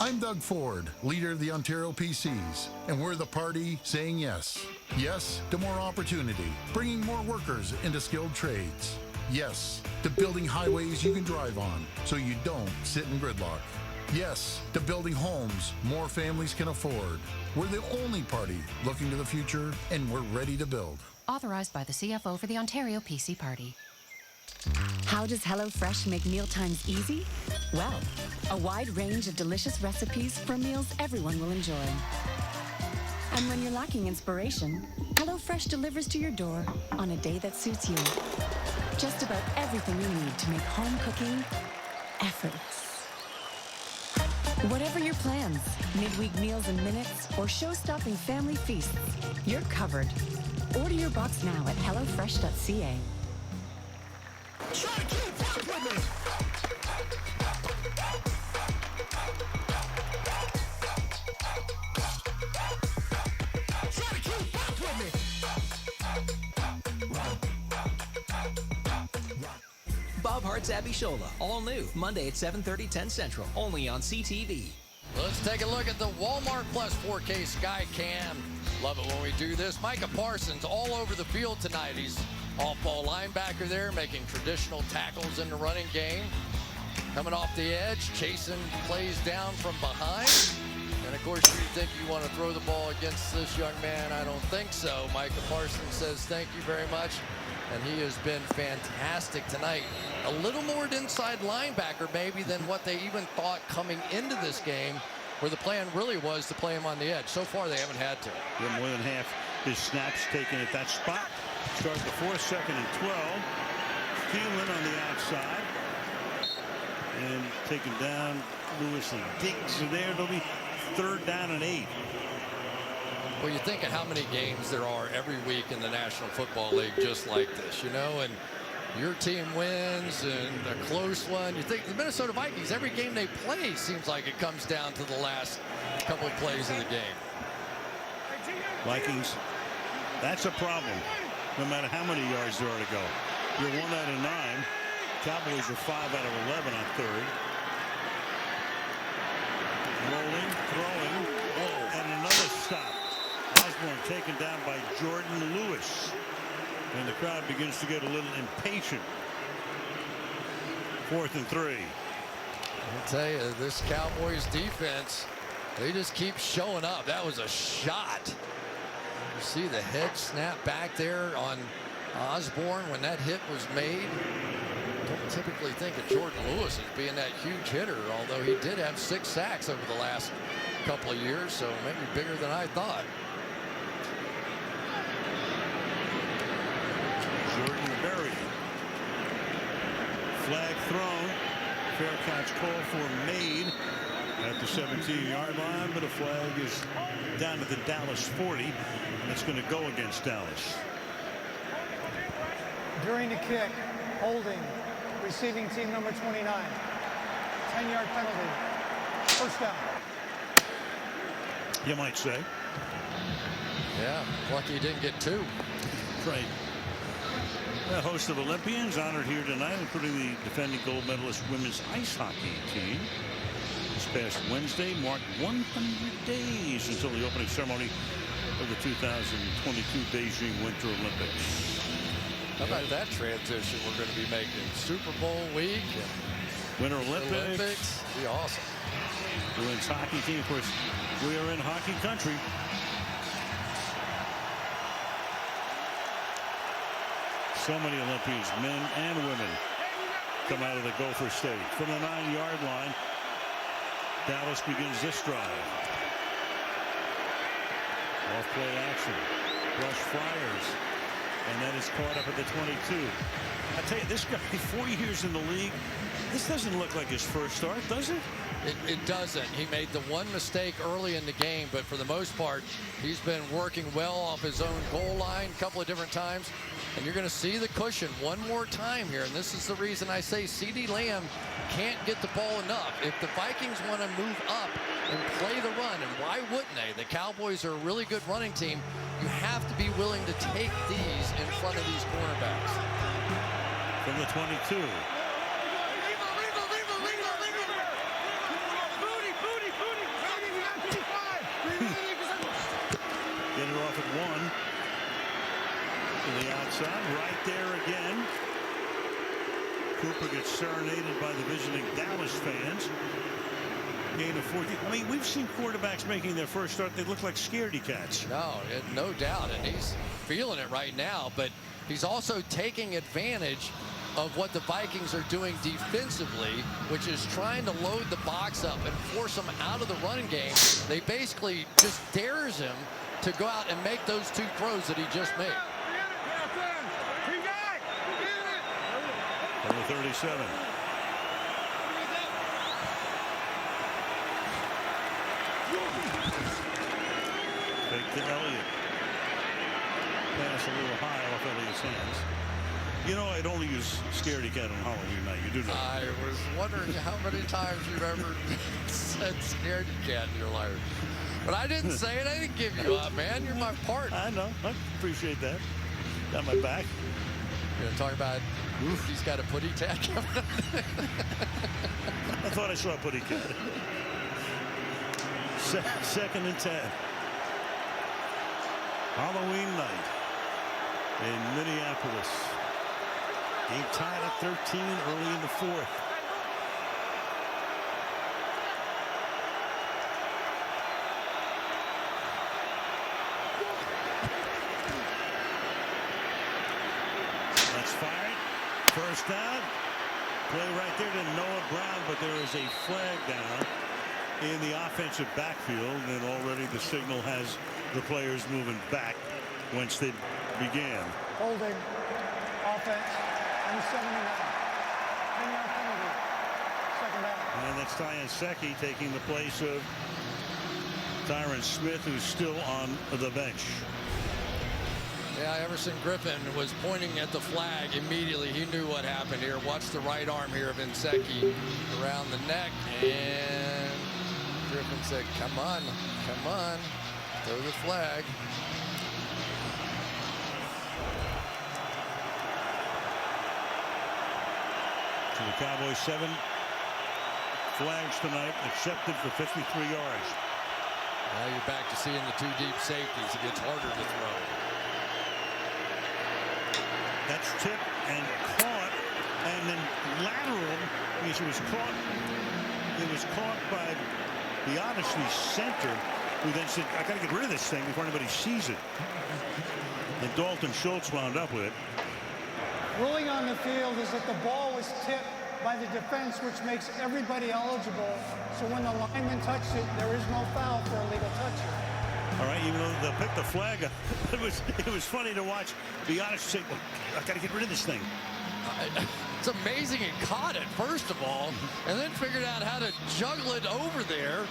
Speaker 23: I'm Doug Ford, leader of the Ontario PCs, and we're the party saying yes. Yes to more opportunity, bringing more workers into skilled trades. Yes to building highways you can drive on so you don't sit in gridlock. Yes to building homes more families can afford. We're the only party looking to the future, and we're ready to build.
Speaker 24: Authorized by the CFO for the Ontario PC Party.
Speaker 3: How does HelloFresh make mealtimes easy? Well, a wide range of delicious recipes for meals everyone will enjoy. And when you're lacking inspiration, HelloFresh delivers to your door on a day that suits you. Just about everything you need to make home cooking effortless. Whatever your plans, midweek meals in minutes, or show-stopping family feasts, you're covered. Order your box now at hellofresh.ca.
Speaker 17: Try to keep up with me. Try to keep up with me.
Speaker 9: Bob Hart's Abishola, all new, Monday at 7:30, 10 Central, only on CTV.
Speaker 2: Let's take a look at the Walmart Plus 4K Sky Cam. Love it when we do this. Micah Parsons all over the field tonight. He's off-ball linebacker there, making traditional tackles in the running game. Coming off the edge, chasing plays down from behind. And, of course, you think you want to throw the ball against this young man. I don't think so. Micah Parsons says thank you very much. And he has been fantastic tonight. A little more inside linebacker maybe than what they even thought coming into this game, where the plan really was to play him on the edge. So far, they haven't had to.
Speaker 1: Yeah, more than half his snaps taken at that spot. Start the 4th, 2nd and 12. Thielen on the outside. And taken down. Lewis and Diggs are there. It'll be 3rd down and 8.
Speaker 2: Well, you think of how many games there are every week in the National Football League just like this, you know, and your team wins and a close one. You think the Minnesota Vikings, every game they play seems like it comes down to the last couple of plays of the game.
Speaker 1: Vikings, that's a problem, no matter how many yards there are to go. You're 1 out of 9. Cowboys are 5 out of 11 on 3rd. Rolling, throwing, and another stop. Osborne taken down by Jordan Lewis. And the crowd begins to get a little impatient. 4th and 3.
Speaker 2: I'll tell you, this Cowboys defense, they just keep showing up. That was a shot. You see the head snap back there on Osborne when that hit was made. Don't typically think of Jordan Lewis as being that huge hitter, although he did have 6 sacks over the last couple of years, so maybe bigger than I thought.
Speaker 1: Jordan buried. Flag thrown. Fair catch call for made at the 17-yard line, but a flag is down to the Dallas 40, and it's going to go against Dallas.
Speaker 20: During the kick, holding, receiving team number 29. 10-yard penalty. 1st down.
Speaker 1: You might say.
Speaker 2: Yeah, lucky he didn't get 2.
Speaker 1: Right. A host of Olympians honored here tonight, including the defending gold medalist women's ice hockey team. This past Wednesday marked 100 days until the opening ceremony of the 2022 Beijing Winter Olympics.
Speaker 2: How about that transition we're going to be making? Super Bowl week.
Speaker 1: Winter Olympics.
Speaker 2: Be awesome.
Speaker 1: The women's hockey team, of course, we are in hockey country. So many Olympians, men and women, come out of the Gopher State. From the 9-yard line, Dallas begins this drive. Off play action. Rush fires. And that is caught up at the 22. I tell you, this guy, 4 years in the league, this doesn't look like his first start, does it?
Speaker 2: It doesn't. He made the one mistake early in the game, but for the most part, he's been working well off his own goal line a couple of different times. And you're going to see the cushion one more time here. And this is the reason I say CeeDee Lamb can't get the ball enough. If the Vikings want to move up and play the run, and why wouldn't they? The Cowboys are a really good running team. You have to be willing to take these in front of these cornerbacks.
Speaker 1: From the 22. Get it off at 1. To the outside, right there again. Cooper gets serenaded by the visiting Dallas fans. Gain of 14. I mean, we've seen quarterbacks making their first start. They look like scaredy cats.
Speaker 2: No doubt, and he's feeling it right now. But he's also taking advantage of what the Vikings are doing defensively, which is trying to load the box up and force them out of the running game. They basically just dares him to go out and make those 2 throws that he just made.
Speaker 1: Number 37. Fake to Elliott. Pass a little high off Elliott's hands. You know, I'd only use scaredy cat on Halloween night. You do know.
Speaker 2: I was wondering how many times you've ever said scaredy cat in your life. But I didn't say it. I didn't give you up, man. You're my partner.
Speaker 1: I know. I appreciate that. Got my back.
Speaker 2: You're going to talk about he's got a putty tat coming up.
Speaker 1: I thought I saw a putty cat. Second and 10. Halloween night in Minneapolis. Game tied at 13 early in the 4th. Let's fire it. First down. Play right there to Noah Brown, but there is a flag down in the offensive backfield, and already the signal has the players moving back whence they began.
Speaker 20: Holding. Offense. 79. 10-yard penalty. Second down.
Speaker 1: And that's Tyan Secchi taking the place of Tyron Smith, who's still on the bench.
Speaker 2: Yeah, Everson Griffin was pointing at the flag immediately. He knew what happened here. Watch the right arm here of Inseki around the neck. And Griffin said, come on, throw the flag.
Speaker 1: So the Cowboys 7 flags tonight, accepted for 53 yards.
Speaker 2: Now you're back to seeing the 2 deep safeties. It gets harder to throw.
Speaker 1: That's tipped and caught, and then lateral, because it was caught by the Odyssey center, who then said, I got to get rid of this thing before anybody sees it. And Dalton Schultz wound up with it.
Speaker 20: Ruling on the field is that the ball was tipped by the defense, which makes everybody eligible. So when the lineman touched it, there is no foul for a legal touch.
Speaker 1: All right, even though they picked the flag, it was funny to watch Bionis say, well, I got to get rid of this thing.
Speaker 2: It's amazing he caught it, first of all, and then figured out how to juggle it over there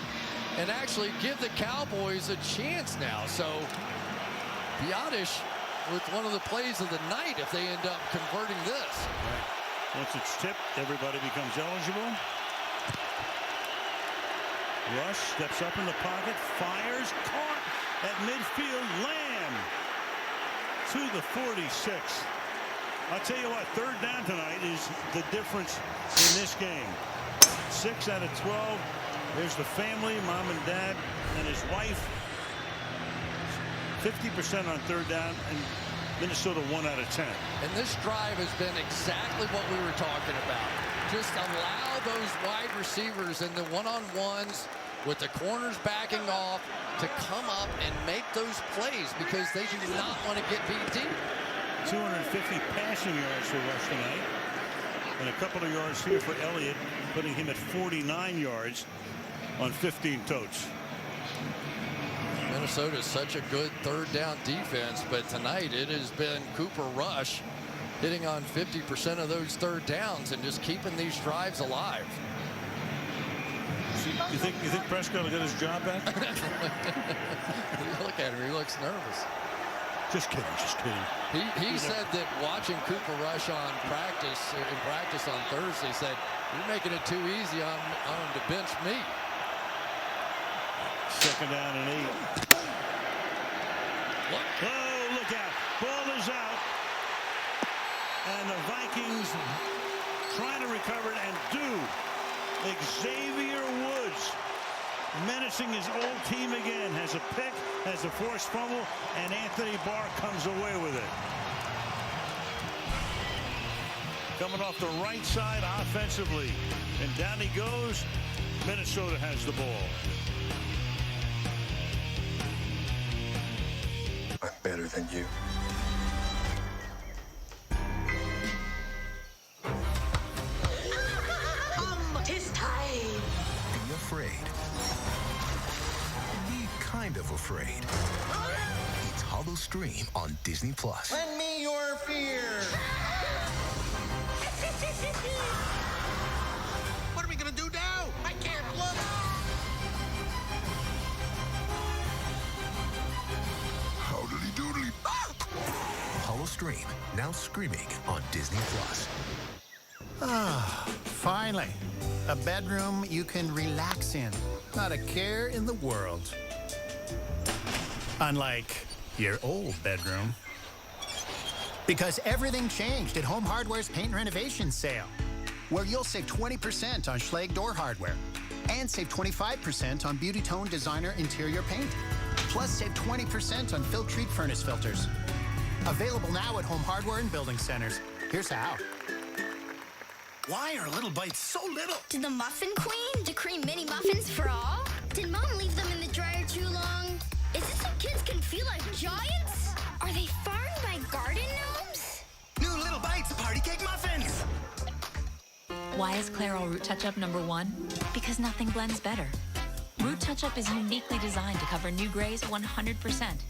Speaker 2: and actually give the Cowboys a chance now. So Bionis with one of the plays of the night if they end up converting this.
Speaker 1: Right. Once it's tipped, everybody becomes eligible. Rush steps up in the pocket, fires, caught at midfield. Lamb to the 46. I'll tell you what, third down tonight is the difference in this game. 6 out of 12. There's the family, mom and dad, and his wife. 50% on third down, and Minnesota 1 out of 10.
Speaker 2: And this drive has been exactly what we were talking about. Just allow those wide receivers in the one-on-ones with the corners backing off to come up and make those plays because they do not want to get beat deep.
Speaker 1: 250 passing yards for Rush tonight. And a couple of yards here for Elliott, putting him at 49 yards on 15 totes.
Speaker 2: Minnesota is such a good third down defense, but tonight it has been Cooper Rush hitting on 50% of those third downs and just keeping these drives alive.
Speaker 1: You think Prescott will get his job back?
Speaker 2: Look at him, he looks nervous.
Speaker 1: Just kidding.
Speaker 2: He said that watching Cooper Rush in practice on Thursday, said, you're making it too easy on him to bench me.
Speaker 1: Second down and 8. Oh, look out. Ball is out. And the Vikings trying to recover it and do. Xavier Woods menacing his old team again. Has a pick, has a forced fumble, and Anthony Barr comes away with it. Coming off the right side offensively. And down he goes. Minnesota has the ball.
Speaker 4: I'm better than you.
Speaker 5: of afraid. It's Hollow Stream on Disney+.
Speaker 17: Lend me your fear. What are we gonna do now? I can't look.
Speaker 5: Howdly doodly. Hollow Stream, now streaming on Disney+.
Speaker 12: Ah, finally. A bedroom you can relax in. Not a care in the world. Unlike your old bedroom. Because everything changed at Home Hardware's Paint and Renovation Sale, where you'll save 20% on Schlage door hardware and save 25% on Beauty Tone Designer interior paint. Plus, save 20% on Filtrete furnace filters. Available now at Home Hardware and Building Centers. Here's how.
Speaker 13: Why are little bites so little?
Speaker 22: Did the Muffin Queen decree mini muffins for all? Did Mom leave them in the dryer too long? Is it so kids can feel like giants? Are they farmed by garden gnomes?
Speaker 13: New Little Bites party cake muffins!
Speaker 24: Why is Clairol Root Touch-Up #1? Because nothing blends better. Root Touch-Up is uniquely designed to cover new grays 100%.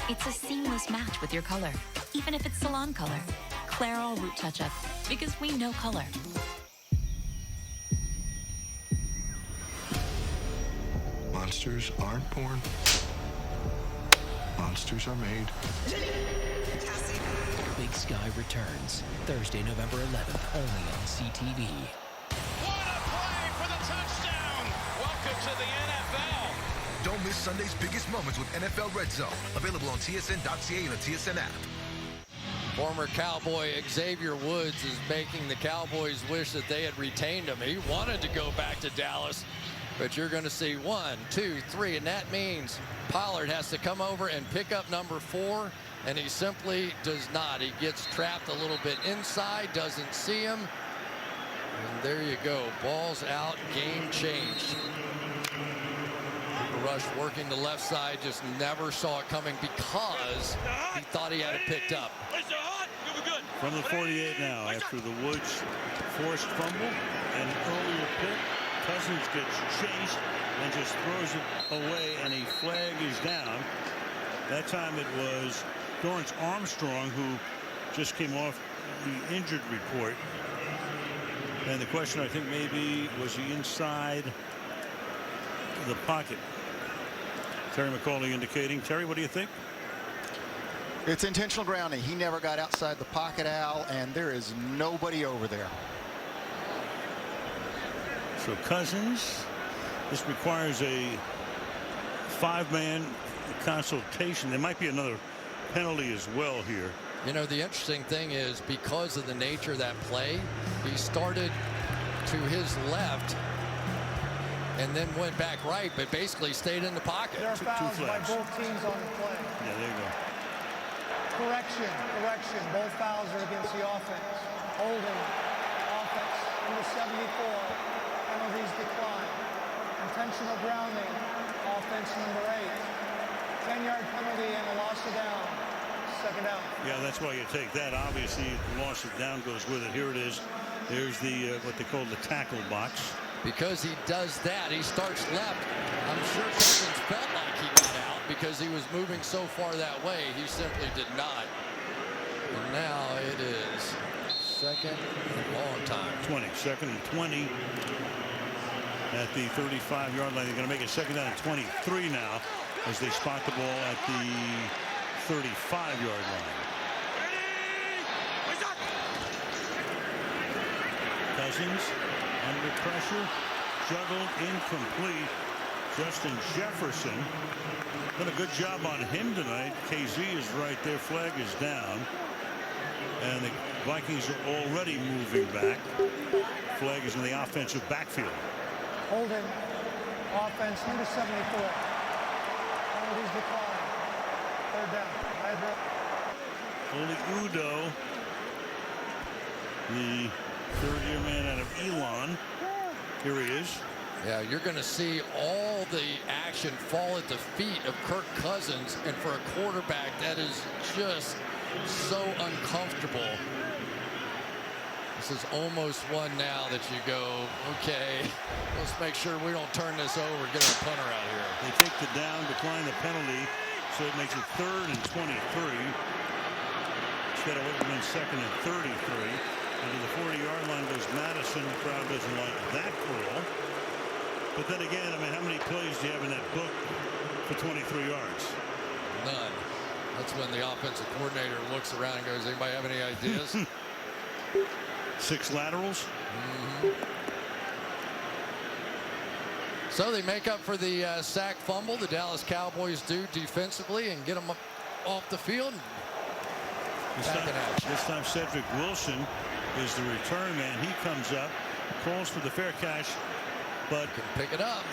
Speaker 24: It's a seamless match with your color, even if it's salon color. Clairol Root Touch-Up, because we know color.
Speaker 16: Monsters aren't born. Monsters are made.
Speaker 9: Big Sky returns Thursday, November 11th, only on CTV.
Speaker 17: What a play for the touchdown! Welcome to the NFL.
Speaker 5: Don't miss Sunday's biggest moments with NFL Red Zone. Available on TSN.ca and the TSN app.
Speaker 2: Former Cowboy Xavier Woods is making the Cowboys wish that they had retained him. He wanted to go back to Dallas, but you're going to see 1, 2, 3, and that means Pollard has to come over and pick up number 4, and he simply does not. He gets trapped a little bit inside, doesn't see him, and there you go. Ball's out, game changed. Rush working the left side, just never saw it coming because he thought he had it picked up.
Speaker 1: From the 48 now, after the Woods forced fumble and earlier pick, Cousins gets chased and just throws it away, and a flag is down. That time it was Dorrance Armstrong who just came off the injured report. And the question, I think, maybe was he inside the pocket? Terry McCauley indicating. Terry, what do you think?
Speaker 25: It's intentional grounding. He never got outside the pocket, Al, and there is nobody over there.
Speaker 1: So Cousins, this requires a 5-man consultation. There might be another penalty as well here.
Speaker 2: You know, the interesting thing is because of the nature of that play, he started to his left and then went back right, but basically stayed in the pocket.
Speaker 20: There are fouls by both teams on the play.
Speaker 1: Yeah, there you go.
Speaker 20: Correction. Both fouls are against the offense. Holding. Offense. Number 74. Penalties decline. Intentional grounding. Offense number 8. 10-yard penalty and a loss of down. Second down.
Speaker 1: Yeah, that's why you take that. Obviously, the loss of down goes with it. Here it is. There's the what they call the tackle box.
Speaker 2: Because he does that, he starts left. I'm sure Cousins felt like he got out because he was moving so far that way. He simply did not. And now it is second and long time.
Speaker 1: 20. Second and 20 at the 35-yard line. They're going to make it second down and 23 now as they spot the ball at the 35-yard line. Cousins under pressure, juggled, incomplete. Justin Jefferson done a good job on him tonight. KZ is right there. Flag is down. And the Vikings are already moving back. Flag is in the offensive backfield.
Speaker 20: Holding. Offense number 74. Penalties decline. Third down.
Speaker 1: Oli Udoh, the third-year man out of Elon. Here he is.
Speaker 2: Yeah, you're going to see all the action fall at the feet of Kirk Cousins, and for a quarterback, that is just so uncomfortable. This is almost one now that you go, okay, let's make sure we don't turn this over, get our punter out here.
Speaker 1: They take the down, decline the penalty, so it makes it 3rd and 23. Instead of what would have been 2nd and 33. And to the 40-yard line goes Madison. The crowd doesn't like that call. But then again, I mean, how many plays do you have in that book for 23 yards?
Speaker 2: None. That's when the offensive coordinator looks around and goes, anybody have any ideas?
Speaker 1: 6 laterals.
Speaker 2: So they make up for the sack fumble the Dallas Cowboys do defensively and get them up off the field.
Speaker 1: This time Cedric Wilson is the return man. He comes up, calls for the fair catch, but
Speaker 2: can pick it up.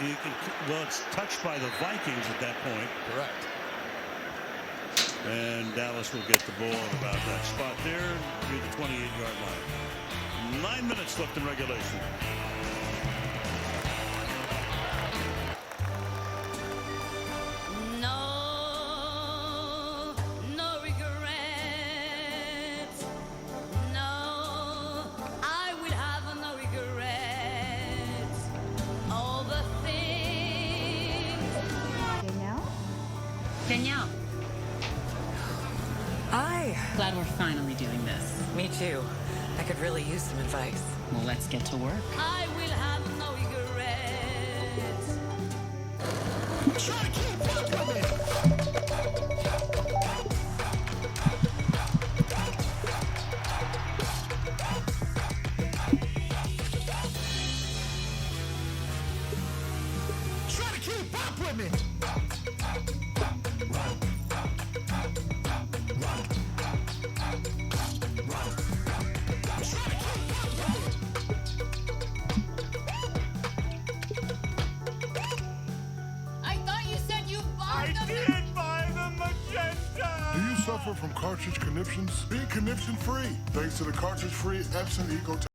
Speaker 1: Well, it's touched by the Vikings at that point.
Speaker 2: Correct.
Speaker 1: And Dallas will get the ball at about that spot there near the 28-yard line. 9 minutes left in regulation.
Speaker 7: No regrets. No, I will have no regrets. All the things.
Speaker 14: Danielle.
Speaker 15: Hi.
Speaker 14: Glad we're finally doing this.
Speaker 15: Me too. I could really use some advice.
Speaker 14: Well, let's get to work.
Speaker 7: I will have no regrets.
Speaker 17: Try to keep up with it. Try to keep up with me.
Speaker 7: I thought you said you bought them.
Speaker 17: did buy the magenta.
Speaker 18: Do you suffer from cartridge conniptions? Be conniption free thanks to the cartridge free Epson Eco